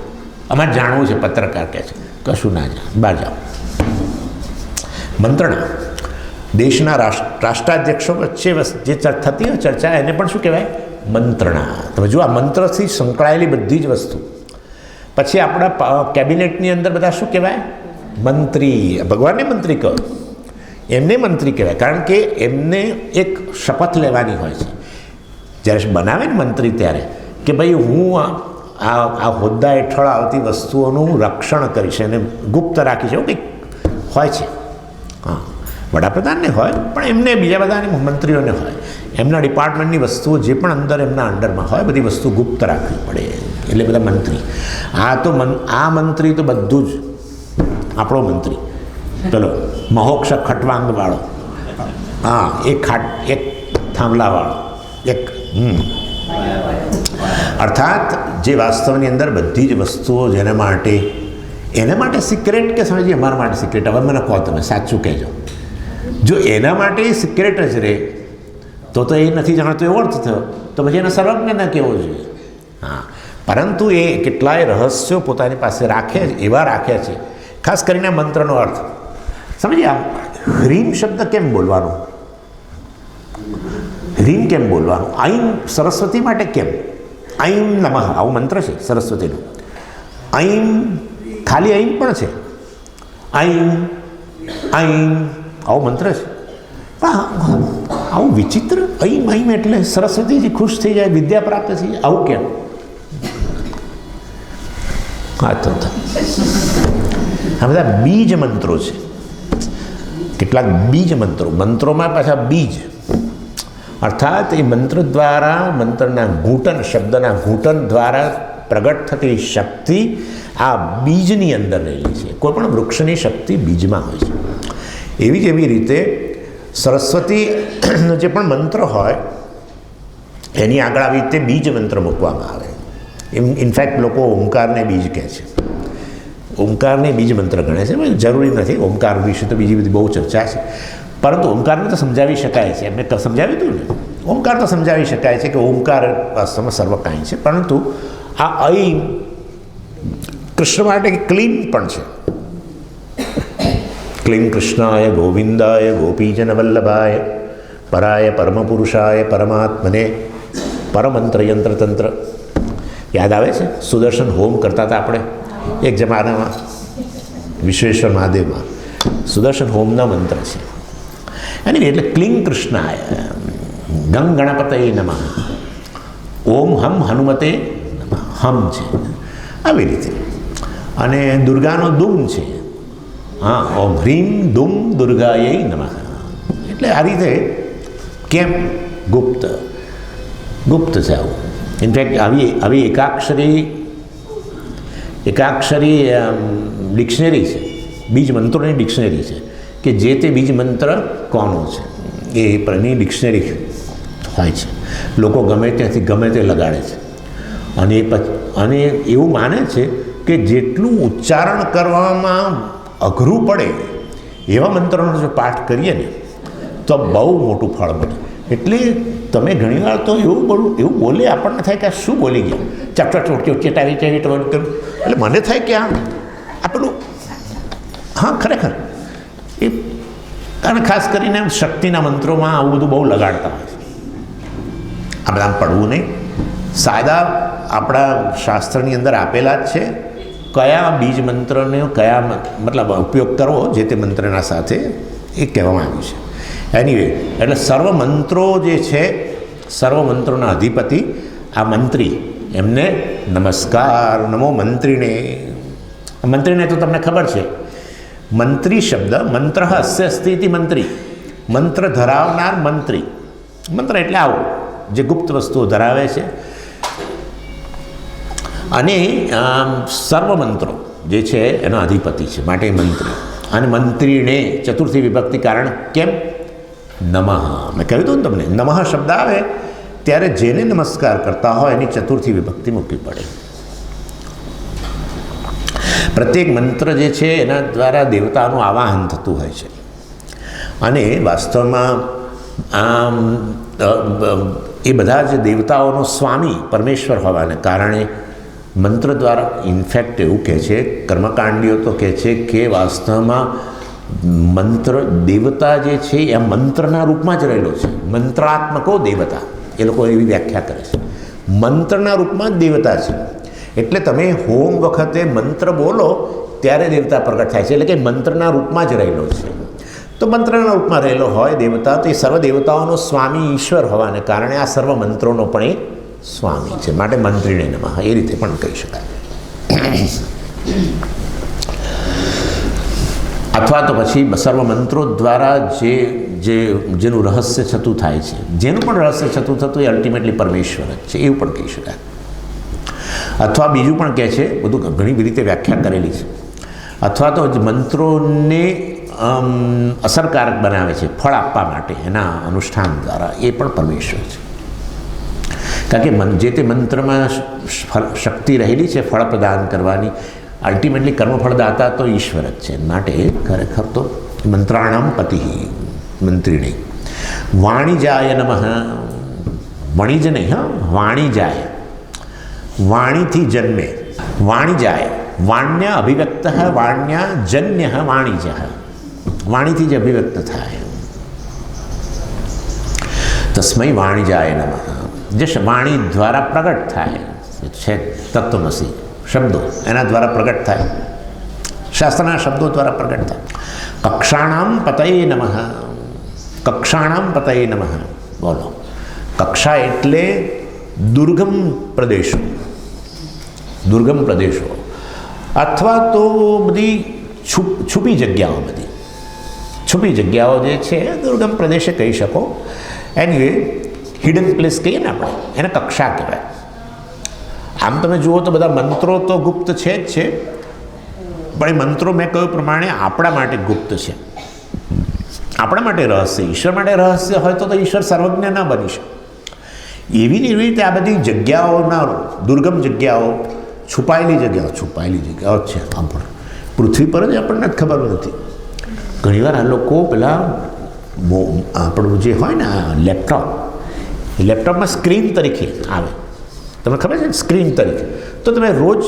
અમારે જાણવું છે, પત્રકાર કહે છે, કશું ના જાય, બહાર જાઓ. મંત્રણા. દેશના રાષ્ટ્રાધ્યક્ષો વચ્ચે જે થતી હોય ચર્ચા, એને પણ શું કહેવાય? મંત્રણા. તમે જુઓ, આ મંત્રથી સંકળાયેલી બધી જ વસ્તુ. પછી આપણા કેબિનેટની અંદર બધા શું કહેવાય? મંત્રી. ભગવાનને મંત્રી કહો, એમને મંત્રી કહેવાય, કારણ કે એમને એક શપથ લેવાની હોય છે જ્યારે બનાવે ને મંત્રી ત્યારે, કે ભાઈ હું આ હોદ્દા હેઠળ આવતી વસ્તુઓનું રક્ષણ કરી છે અને ગુપ્ત રાખી છે, એવું કંઈક હોય છે. હા, વડાપ્રધાનને હોય, પણ એમને બીજા બધા મંત્રીઓને હોય, એમના ડિપાર્ટમેન્ટની વસ્તુઓ જે પણ અંદર એમના અંડરમાં હોય બધી વસ્તુ ગુપ્ત રાખવી પડે, એટલે બધા મંત્રી. આ મંત્રી તો બધું જ આપણો મંત્રી પેલો મહોક્ષ ખટવાંગવાળો, હા, એક થાંભલાવાળો, એક અર્થાત જે વાસ્તવની અંદર બધી જ વસ્તુઓ જેના માટે એના માટે સિક્રેટ કે સમજી અમારા માટે સિક્રેટ, હવે મને કહો તમે સાચું કહેજો. જો એના માટે સિક્રેટ જ રહે તો એ નથી જાણતો એવો અર્થ થયો, તો પછી એને સર્વજ્ઞ ના કહેવો જોઈએ. હા, પરંતુ એ કેટલાય રહસ્યો પોતાની પાસે એવા રાખ્યા છે, ખાસ કરીને મંત્રનો અર્થ સમજીએ. આમ હ્રીમ શબ્દ કેમ બોલવાનો, હ્રીમ કેમ બોલવાનું, આઈમ સરસ્વતી માટે કેમ, આઈમ નમઃ આવું મંત્ર છે સરસ્વતીનું. આઈમ ખાલી આઈમ પણ છે, આઈમ આઈમ આવો મંત્ર છે. પણ આવું વિચિત્ર આઈમ આઈમ એટલે સરસ્વતીજી ખુશ થઈ જાય, વિદ્યા પ્રાપ્ત થઈ જાય, આવું કેમ? હા, તો આ બધા બીજ મંત્રો છે, કેટલાક બીજ મંત્રોમાં પાછા બીજ, અર્થાત એ મંત્ર દ્વારા, મંત્રના ઘૂંટન, શબ્દના ઘૂંટન દ્વારા પ્રગટ થતી શક્તિ આ બીજની અંદર રહેલી છે. કોઈ પણ વૃક્ષની શક્તિ બીજમાં હોય છે. એવી જ એવી રીતે સરસ્વતીનો જે પણ મંત્ર હોય એની આગળ આવી રીતે બીજ મંત્ર મૂકવામાં આવે. ઇનફેક્ટ લોકો ઓમકારને બીજ કહે છે, ઓમકારને બીજ મંત્ર ગણે છે. જરૂરી નથી, ઓમકાર વિશે તો બીજી બધી બહુ ચર્ચા છે, પરંતુ ઓમકારને તો સમજાવી શકાય છે. એમને સમજાવ્યું હતું ને, ઓમકાર તો સમજાવી શકાય છે કે ઓમકાર વાસ્તવમાં સર્વકાય છે, પરંતુ આ ઐમ કૃષ્ણ માટે ક્લીન પણ છે. ક્લીન કૃષ્ણાય ગોવિંદાય ગોપીજન વલ્લભાય પરાય પરમપુરુષાય પરમાત્મને પરમંત્ર યંત્ર તંત્ર. યાદ આવે છે સુદર્શન હોમ કરતા હતા આપણે એક જમાનામાં, વિશ્વેશ્વર મહાદેવમાં સુદર્શન હોમના મંત્ર છે. એની એટલે ક્લીન કૃષ્ણાય, ગંગ ગણપતયે નમઃ, ઓમ હમ હનુમતે નમઃ, હમ છે આવી રીતે. અને દુર્ગાનો દુમ છે, હા, ઓમ હ્રીમ દુમ દુર્ગાયે નમઃ. એટલે આ રીતે કેમ ગુપ્ત છે આવું. ઇનફેક્ટ આવી એકાક્ષરી ડિક્શનરી છે, બીજ મંત્રોની ડિક્શનરી છે કે જે તે બીજ મંત્ર કોનો છે એ પરની ડિક્શનરી હોય છે. લોકો ગમે ત્યાંથી ગમે તે લગાડે છે અને એવું માને છે કે જેટલું ઉચ્ચારણ કરવામાં અઘરું પડે એવા મંત્રોનો જો પાઠ કરીએ ને તો બહુ મોટું ફળ મળે. એટલે તમે ઘણીવાર તો એવું બોલે આપણને થાય કે આ શું બોલી ગયા, ચેટાવી એટલે મને થાય કે આ પેલું, હા ખરેખર એ, કારણ ખાસ કરીને શક્તિના મંત્રોમાં આવું બધું બહુ લગાડતા હોય છે. આ બધા પડવું નહીં, સાદા આપણા શાસ્ત્રની અંદર આપેલા જ છે કયા બીજ મંત્રને કયા મતલબ ઉપયોગ કરવો જે તે મંત્રના સાથે એ કહેવામાં આવ્યું છે. એનીવે એટલે સર્વ મંત્રો જે છે, સર્વ મંત્રોના અધિપતિ આ મંત્રી, એમને નમસ્કાર. નમો મંત્રીને. મંત્રીને તો તમને ખબર છે, મંત્રી શબ્દ મંત્ર અસ્ય અસ્તિ ઇતિ મંત્રી, મંત્ર ધરાવનાર મંત્રી. મંત્ર એટલે આવો જે ગુપ્ત વસ્તુઓ ધરાવે છે. અને સર્વ મંત્રો જે છે એનો અધિપતિ છે, માટે મંત્રી. અને મંત્રીને ચતુર્થી વિભક્તિ કારણ કેમ? નમઃ. મેં કહ્યું હતું ને તમને, નમઃ શબ્દ આવે ત્યારે જેને નમસ્કાર કરતા હોય એની ચતુર્થી વિભક્તિ મૂકવી પડે. પ્રત્યેક મંત્ર જે છે એના દ્વારા દેવતાનું આવાહન થતું હોય છે. અને વાસ્તવમાં એ બધા જ દેવતાઓનો સ્વામી પરમેશ્વર હોવાને કારણે મંત્ર દ્વારા, ઇનફેક્ટ એવું કહે છે કર્મકાંડીઓ તો કહે છે કે વાસ્તવમાં મંત્ર દેવતા જે છે એ મંત્રના રૂપમાં જ રહેલો છે. મંત્રાત્મકો દેવતા, એ લોકો એવી વ્યાખ્યા કરે છે. મંત્રના રૂપમાં જ દેવતા છે. એટલે તમે હોમ વખતે મંત્ર બોલો ત્યારે દેવતા પ્રગટ થાય છે, એટલે કે મંત્રના રૂપમાં જ રહેલો છે. તો મંત્રના રૂપમાં રહેલો હોય દેવતા, તો એ સર્વ દેવતાઓનો સ્વામી ઈશ્વર હોવાને કારણે આ સર્વ મંત્રોનો પણ એ સ્વામી છે, માટે મંત્રીણે નમઃ એ રીતે પણ કહી શકાય. અથવા તો પછી સર્વ મંત્રો દ્વારા જેનું રહસ્ય છતું થાય છે, જેનું પણ રહસ્ય છતું થતું એ અલ્ટિમેટલી પરમેશ્વર જ છે, એવું પણ કહી શકાય. અથવા બીજું પણ કહે છે, બધું ઘણી બધી રીતે વ્યાખ્યા કરેલી છે. અથવા તો મંત્રોને અસરકારક બનાવે છે ફળ આપવા માટે એના અનુષ્ઠાન દ્વારા, એ પણ પરમેશ્વર છે. કારણ કે જે તે મંત્રમાં શક્તિ રહેલી છે ફળ પ્રદાન કરવાની, અલ્ટિમેટલી કર્મફળદાતા તો ઈશ્વર જ છે. માટે ખરેખર તો મંત્રાણામ પતિ મંત્રીણી. વાણિજાય નમઃ. વણિજ નહીં, હા, વાણિજાય. વાણીથી જન્મે. વાણિજાય. વાણ્ય અભિવ્યક્ત વાણ્ય જન્ય વાણિજ. વાણીથી જ અભિવ્યક્ત થાય. તસ્મૈ વાણિજાય નમઃ. જે વાણી દ્વારા પ્રગટ થાય છે તત્વમસી શબ્દો, એના દ્વારા પ્રગટ થાય, શાસ્ત્રના શબ્દો દ્વારા પ્રગટ થાય. કક્ષાણામ પતયે નમઃ. કક્ષાણામ પતયે નમઃ. બોલો. કક્ષા એટલે દુર્ગમ પ્રદેશો, દુર્ગમ પ્રદેશો અથવા તો બધી છુપી જગ્યાઓ, બધી છુપી જગ્યાઓ જે છે દુર્ગમ પ્રદેશે કહી શકો. એનીવે હિડન પ્લેસ કહીએ ને આપણે, એને કક્ષા કહેવાય. આમ તમે જુઓ તો બધા મંત્રો તો ગુપ્ત છે જ છે, પણ એ મંત્રો મેં કહ્યું પ્રમાણે આપણા માટે ગુપ્ત છે, આપણા માટે રહસ્ય. ઈશ્વર માટે રહસ્ય હોય તો ઈશ્વર સર્વજ્ઞ ન બની શકે. એવી ને એવી રીતે આ બધી જગ્યાઓના, દુર્ગમ જગ્યાઓ, છુપાયેલી જગ્યાઓ છે. આમ પણ પૃથ્વી પર જ આપણને જ ખબર નથી. ઘણીવાર આ લોકો પેલા આપણું જે હોય ને લેપટોપ, એ લેપટોપમાં સ્ક્રીન તરીકે આવે, તમને ખબર છે ને, સ્ક્રીન તરીકે. તો તમે રોજ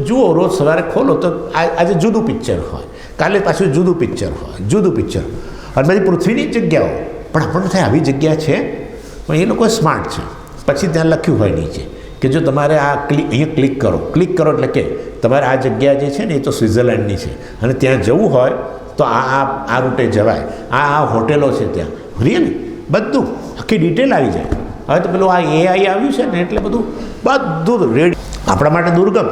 જુઓ, રોજ સવારે ખોલો તો આજે જુદું પિક્ચર હોય, કાલે પાછું જુદું પિક્ચર હોય, જુદું પિક્ચર. અને બધી પૃથ્વીની જગ્યાઓ, પણ આપણને થાય આવી જગ્યા છે, પણ એ લોકો સ્માર્ટ છે. પછી ત્યાં લખ્યું હોય નીચે કે જો તમારે આ અહીંયા ક્લિક કરો એટલે કે તમારે આ જગ્યા જે છે ને એ તો સ્વિટ્ઝરલેન્ડની છે, અને ત્યાં જવું હોય તો આ રૂટે જવાય, આ હોટેલો છે ત્યાં, રિયલી બધું આખી ડિટેલ આવી જાય. હવે તો પેલું આ AI આવ્યું છે ને એટલે બધું રેડી. આપણા માટે દુર્ગમ,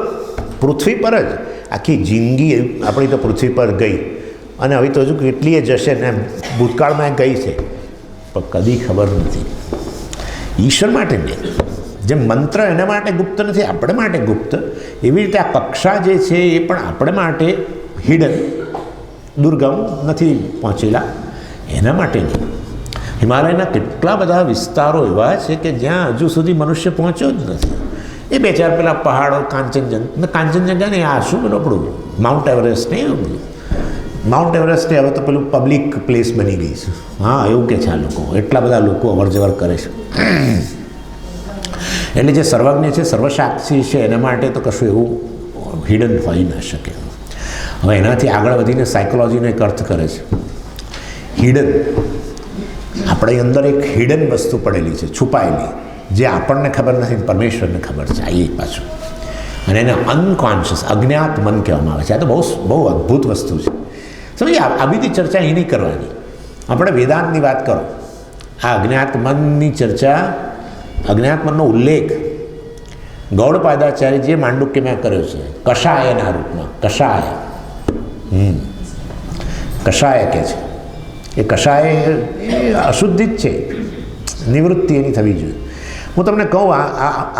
પૃથ્વી પર જ આખી જિંદગી આપણી તો પૃથ્વી પર ગઈ, અને હવે તો હજુ કેટલીય જશે ને, ભૂતકાળમાં ગઈ છે, પણ કદી ખબર નથી. ઈશ્વર માટે નહીં. જેમ મંત્ર એના માટે ગુપ્ત નથી, આપણે માટે ગુપ્ત, એવી રીતે આ કક્ષા જે છે એ પણ આપણે માટે હિડન, દુર્ગમ, નથી પહોંચેલા એના માટે નહીં. હિમાલયના કેટલા બધા વિસ્તારો એવા છે કે જ્યાં હજુ સુધી મનુષ્ય પહોંચ્યો જ નથી. એ બે ચાર પેલા પહાડો, કાંચનજંગા ને આ શું પેલું આપણું માઉન્ટ એવરેસ્ટ ને, માઉન્ટ એવરેસ્ટ હવે તો પેલું પબ્લિક પ્લેસ બની ગઈ છે. હા, એવું કે છે આ લોકો, એટલા બધા લોકો અવર જવર કરે છે. એટલે જે સર્વજ્ઞ છે, સર્વસાક્ષી છે, એના માટે તો કશું એવું હિડન હોઈ ન શકે. હવે એનાથી આગળ વધીને સાયકોલોજીનો એક અર્થ કરે છે હિડન. આપણી અંદર એક હિડન વસ્તુ પડેલી છે, છુપાયેલી, જે આપણને ખબર નથી, પરમેશ્વરને ખબર છે. આ એક પાછું, અને એને અનકોન્શિયસ, અજ્ઞાત મન કહેવામાં આવે છે. આ તો બહુ અદ્ભુત વસ્તુ છે. સમજીએ, આ બધી ચર્ચા એ નહીં કરવાની. આપણે વેદાંતની વાત કરો, આ અજ્ઞાત મનની ચર્ચા, અજ્ઞાત મનનો ઉલ્લેખ ગૌડપાદાચાર્ય જે માંડુક્યમાં કર્યો છે, કષાયના રૂપમાં. કષાય કહે છે. એ કષાય એ અશુદ્ધિ જ છે, નિવૃત્તિ એની થવી જોઈએ. હું તમને કહું,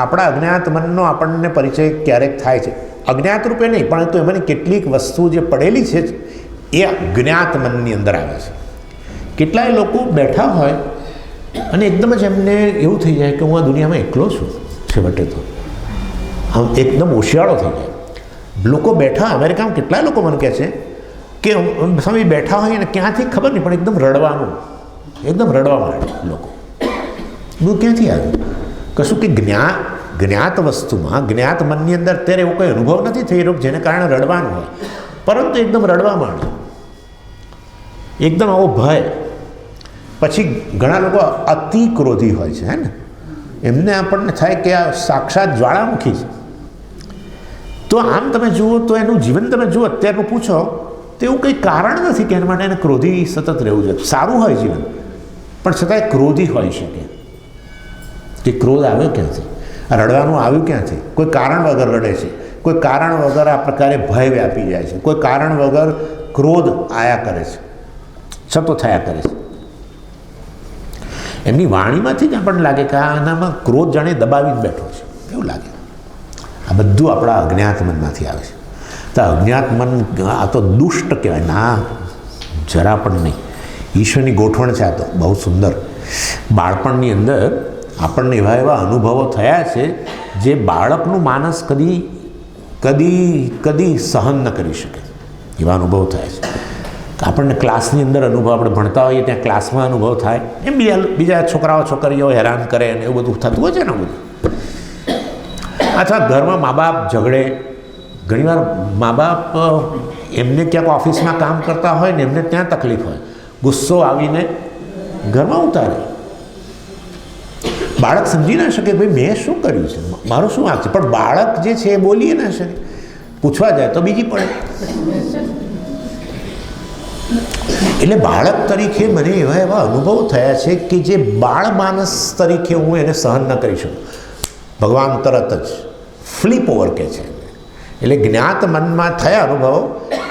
આપણા અજ્ઞાત મનનો આપણને પરિચય ક્યારેક થાય છે, અજ્ઞાત રૂપે નહીં, પરંતુ એમાંની કેટલીક વસ્તુ જે પડેલી છે એ જ્ઞાત મનની અંદર આવે છે. કેટલાય લોકો બેઠા હોય અને એકદમ જ એમને એવું થઈ જાય કે હું આ દુનિયામાં એકલો છું. છેવટે તો આમ એકદમ હોશિયાળો થઈ જાય. લોકો બેઠા, અમેરિકામાં કેટલાય લોકો મને કહે છે કે સમય બેઠા હોય ને ક્યાંથી ખબર નહીં, પણ એકદમ રડવા માંડે લોકો. બધું ક્યાંથી આવ્યું? કશું કે જ્ઞાત વસ્તુમાં, જ્ઞાત મનની અંદર અત્યારે એવો કોઈ અનુભવ નથી થઈ રહ્યો જેને કારણે રડવાનું હોય, પરંતુ એકદમ રડવા માંડે, એકદમ આવો ભય. પછી ઘણા લોકો અતિ ક્રોધી હોય છે, હે ને, એમને આપણને થાય કે આ સાક્ષાત જ્વાળામુખી છે. તો આમ તમે જુઓ તો એનું જીવન તમે જુઓ, અત્યારનું પૂછો તો એવું કંઈ કારણ નથી કે એના માટે એને ક્રોધી સતત રહેવું જોઈએ. સારું હોય જીવન, પણ છતાંય ક્રોધી હોઈ શકે. કે ક્રોધ આવે ક્યાંથી? રડવાનું આવ્યું ક્યાંથી? કોઈ કારણ વગર રડે છે, કોઈ કારણ વગર આ પ્રકારે ભય વ્યાપી જાય છે, કોઈ કારણ વગર ક્રોધ આયા કરે છે, છતો થયા કરે છે. એમની વાણીમાંથી જ આપણને લાગે કે આનામાં ક્રોધ જાણે દબાવીને બેઠો છે એવું લાગે. આ બધું આપણા અજ્ઞાત મનમાંથી આવે છે. તો અજ્ઞાત મન આ તો દુષ્ટ કહેવાય. ના, જરા પણ નહીં. ઈશ્વરની ગોઠવણ છે આ તો બહુ સુંદર. બાળપણની અંદર આપણને એવા એવા અનુભવો થયા છે જે બાળકનું માનસ કદી કદી કદી સહન ન કરી શકે એવા અનુભવ થયા છે. આપણને ક્લાસની અંદર અનુભવ, આપણે ભણતા હોઈએ ત્યાં ક્લાસમાં અનુભવ થાય, એમ બીજા છોકરાઓ છોકરીઓ હેરાન કરે અને એવું બધું થતું હોય છે ને બધું. અથવા ઘરમાં મા બાપ ઝઘડે. ઘણીવાર મા બાપ એમને ક્યાંક ઓફિસમાં કામ કરતા હોય ને એમને ત્યાં તકલીફ હોય, ગુસ્સો આવીને ઘરમાં ઉતારે. બાળક સમજી ના શકે ભાઈ મેં શું કર્યું છે, મારું શું વાંક છે, પણ બાળક જે છે એ બોલીએ ના શકે. પૂછવા જાય તો બીજી પડે. એટલે બાળક તરીકે મને એવા એવા અનુભવો થયા છે કે જે બાળ માનસ તરીકે હું એને સહન ન કરી શકું. ભગવાન તરત જ ફ્લિપ ઓવર કહે છે. એટલે જ્ઞાત મનમાં થયા અનુભવો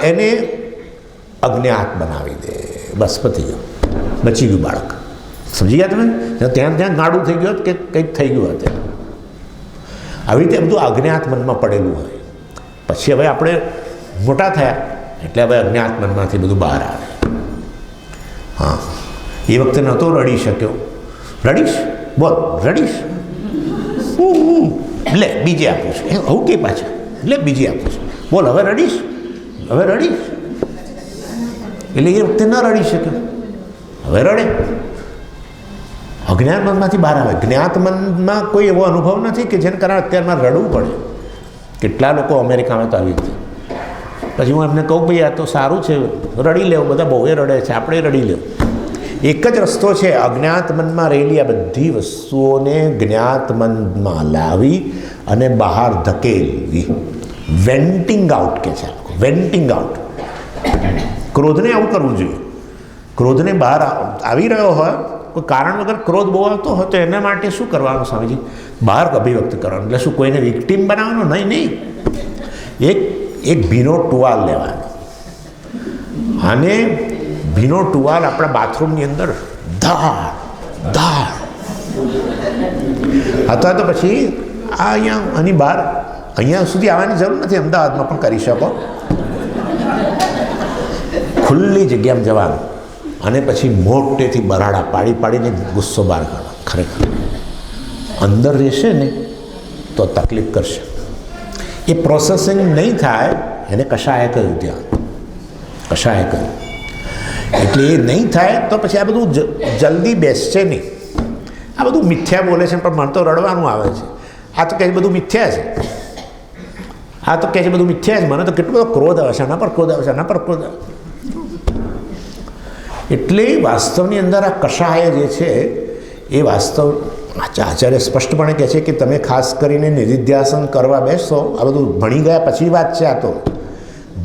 એને અજ્ઞાત બનાવી દે. બસ પતી ગયું, બચી ગયું બાળક. સમજી ગયા તમે? ત્યાં ગાડું થઈ ગયું કે કંઈક થઈ ગયું હતું. આવી રીતે બધું અજ્ઞાત મનમાં પડેલું હોય. પછી હવે આપણે મોટા થયા એટલે હવે અજ્ઞાત મનમાંથી બધું બહાર આવે. હા, એ વખતે નહોતો રડી શક્યો. રડીશ? બોલ, રડીશ? લે બીજે આપું છું. હું કે પાછા લે બીજી આપું છું. બોલ હવે રડીશ? હવે રડીશ? એટલે એ વખતે ન રડી શક્યો, હવે રડે. અજ્ઞાત મનમાંથી બહાર આવે. જ્ઞાત મનમાં કોઈ એવો અનુભવ નથી કે જેને કારણે અત્યારમાં રડવું પડે. કેટલા લોકો અમેરિકામાં તો આવી રીતે. પછી હું એમને કહું ભાઈ આ તો સારું છે, રડી લેવું, બધા બહુ રડે છે, આપણે રડી લેવું. એક જ રસ્તો છે, અજ્ઞાત મનમાં રહેલી આ બધી વસ્તુઓને જ્ઞાત મનમાં લાવી અને બહાર ધકેલવી. વેન્ટિંગ આઉટ કે છે, વેન્ટિંગ આઉટ. ક્રોધને આવું કરવું જોઈએ. ક્રોધને બહાર આવી રહ્યો હોય, કોઈ કારણ વગર ક્રોધ બહુ આવતો હોય તો એના માટે શું કરવાનું સ્વામીજી? બહાર અભિવ્યક્ત કરવાનું. એટલે શું કોઈને વિક્ટીમ બનાવવાનું? નહીં. એક ભીનો ટુવાલ લેવાનો અને ભીનો ટુવાલ આપણા બાથરૂમની અંદર ધાડ અથવા તો પછી આ અહીંયા આની બહાર, અહીંયા સુધી આવવાની જરૂર નથી, અમદાવાદમાં પણ કરી શકો. ખુલ્લી જગ્યામાં જવાનું અને પછી મોટેથી બરાડા પાડીને ગુસ્સો બહાર કાઢો. ખરેખર અંદર રહેશે ને તો તકલીફ કરશે. એ પ્રોસેસિંગ નહીં થાય એને કશાય કહ્યું. ત્યાં કશાય કહ્યું એટલે એ નહીં થાય તો પછી આ બધું જલ્દી બેસશે નહીં. આ બધું મિથ્યા બોલે છે પણ મને તો રડવાનું આવે છે. આ તો કહે છે બધું મિથ્યા છે, આ તો કહે છે બધું મિથ્યા છે, મને તો કેટલો બધો ક્રોધ આવે છે, આના પર ક્રોધ આવે છે, આના પર ક્રોધ આવે. એટલે વાસ્તવની અંદર આ કશાય જે છે એ વાસ્તવ આચાર્ય સ્પષ્ટપણે કહે છે કે તમે ખાસ કરીને નિધિધ્યાસન કરવા બેસો. આ બધું ભણી ગયા પછી વાત છે. આ તો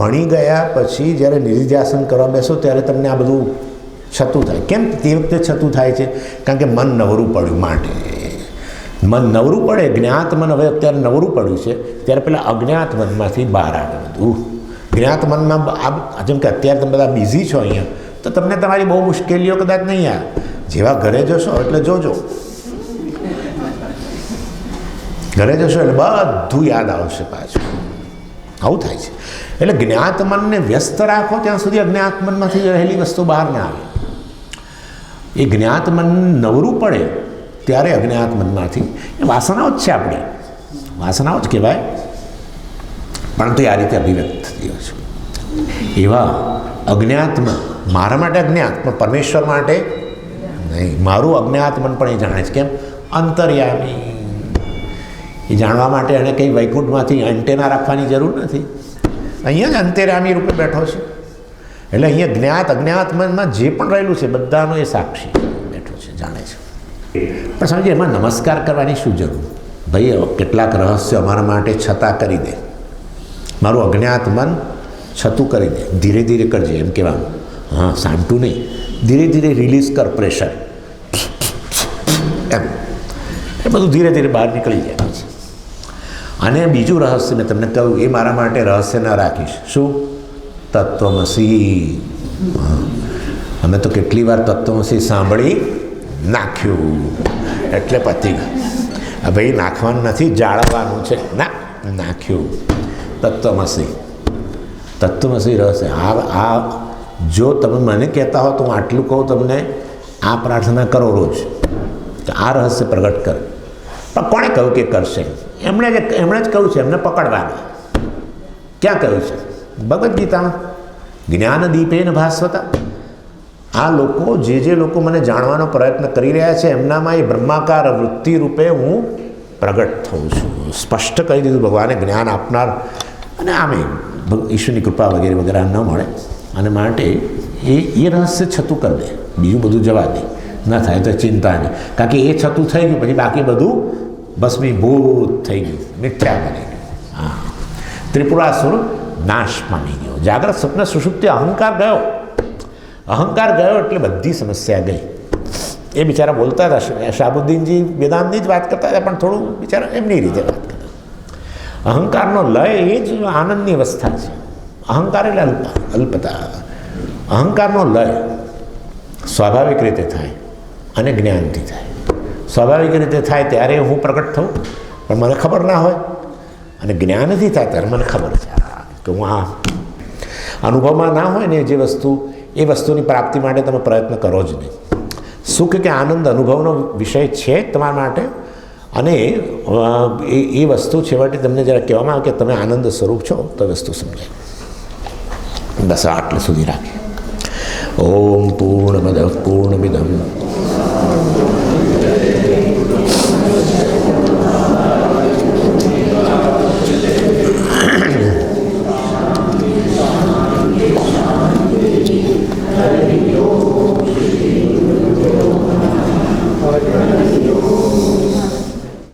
ભણી ગયા પછી જ્યારે નિધિધ્યાસન કરવા બેસો ત્યારે તમને આ બધું છતું થાય. કેમ તે વખતે છતું થાય છે? કારણ કે મન નવરું પડ્યું માટે. મન નવરું પડે, જ્ઞાત મન હવે અત્યારે નવરું પડ્યું છે, ત્યારે પેલા અજ્ઞાત મનમાંથી બહાર આવે બધું. જ્ઞાત મનમાં જેમ કે અત્યારે તમે બધા બિઝી છો અહીંયા, તો તમને તમારી બહુ મુશ્કેલીઓ કદાચ નહીં આવે. જેવા ઘરે જશો એટલે જોજો, ઘરે જશો એટલે બધું યાદ આવશે પાછું. આવું થાય છે. એટલે જ્ઞાત મનને વ્યસ્ત રાખો ત્યાં સુધી અજ્ઞાત મનમાંથી રહેલી વસ્તુ બહાર ના આવે. એ જ્ઞાત મન નવરું પડે ત્યારે અજ્ઞાત મનમાંથી એ વાસનાઓ જ છે, આપણી વાસનાઓ જ કહેવાય, પરંતુ આ રીતે અભિવ્યક્ત થતી હોય છે. એવા અજ્ઞાતમાં મારા માટે અજ્ઞાત, પણ પરમેશ્વર માટે નહીં. મારું અજ્ઞાત મન પણ એ જાણે છે. કેમ? અંતર્યામી. એ જાણવા માટે એણે કંઈ વૈકુંઠમાંથી એન્ટેના રાખવાની જરૂર નથી. અહીંયા જ અંતર્યામી રૂપે બેઠો છે. એટલે અહીંયા જ્ઞાત અજ્ઞાત મનમાં જે પણ રહેલું છે બધાનો એ સાક્ષી બેઠો છે, જાણે છે. પણ સમજે એમાં નમસ્કાર કરવાની શું જરૂર? ભાઈ કેટલાક રહસ્ય અમારા માટે છતાં કરી દે, મારું અજ્ઞાત મન છતું કરી દે, ધીરે ધીરે કરજે એમ કહેવાનું. હા, સાંટું નહીં, ધીરે ધીરે રિલીઝ કર પ્રેશર, એમ એ બધું ધીરે ધીરે બહાર નીકળી જાય છે. અને બીજું રહસ્ય મેં તમને કહ્યું એ મારા માટે રહસ્ય ન રાખીશ. શું? તત્વમસી. અમે તો કેટલી વાર તત્વમસી સાંભળી નાખ્યું એટલે પતી ગયું. ભાઈ નાખવાનું નથી, જાળવવાનું છે. ના, નાખ્યું. તત્વમસી. તત્વમસી રહસ્ય. આ જો તમે મને કહેતા હો તો હું આટલું કહું તમને, આ પ્રાર્થના કરો રોજ, તો આ રહસ્ય પ્રગટ કર. પણ કોણે કહ્યું કે કરશે? એમણે જ કહ્યું છે, એમને પકડવાના. ક્યાં કહ્યું છે? ભગવદ્ ગીતામાં. જ્ઞાનદીપેન ભાસ્વતા. આ લોકો જે લોકો મને જાણવાનો પ્રયત્ન કરી રહ્યા છે એમનામાં એ બ્રહ્માકાર વૃત્તિ રૂપે હું પ્રગટ થઉં છું. સ્પષ્ટ કહી દીધું ભગવાને, જ્ઞાન આપનાર. અને આમે ઈશ્વરની કૃપા વગેરે વગેરે ન મળે, અને માટે એ રહસ્ય છતું કરી દે, બીજું બધું જવા દે. ન થાય તો ચિંતા નહીં, કારણ કે એ છતું થઈ ગયું પછી બાકી બધું ભસ્મીભૂત થઈ ગયું, મિથ્યા બની ગયું. હા, ત્રિપુરાસુર નાશ પામી ગયો. જાગ્રત સ્વપ્ન સુષુપ્તિ અહંકાર ગયો. અહંકાર ગયો એટલે બધી સમસ્યા ગઈ. એ બિચારા બોલતા હતા, શાહબુદ્દીનજી વેદાંતની જ વાત કરતા હતા, પણ થોડું બિચારા એમની રીતે વાત કરતા. અહંકારનો લય એ જ આનંદની અવસ્થા છે. અહંકાર એટલે અલ્પતા. અહંકારનો લય સ્વાભાવિક રીતે થાય અને જ્ઞાનથી થાય. સ્વાભાવિક રીતે થાય ત્યારે હું પ્રગટ થઉં, પણ મને ખબર ના હોય, અને જ્ઞાનથી થાય ત્યારે મને ખબર છે કે હું આ અનુભવમાં ના હોય ને જે વસ્તુ, એ વસ્તુની પ્રાપ્તિ માટે તમે પ્રયત્ન કરો જ નહીં. સુખ કે આનંદ અનુભવનો વિષય છે તમારા માટે, અને એ વસ્તુ છેવટે તમને જરા કહેવામાં આવે કે તમે આનંદ સ્વરૂપ છો તો વસ્તુ સમજાય. બસ આટલે સુધી રાખીએ. ઓમ પૂર્ણમદ પૂર્ણમિદમ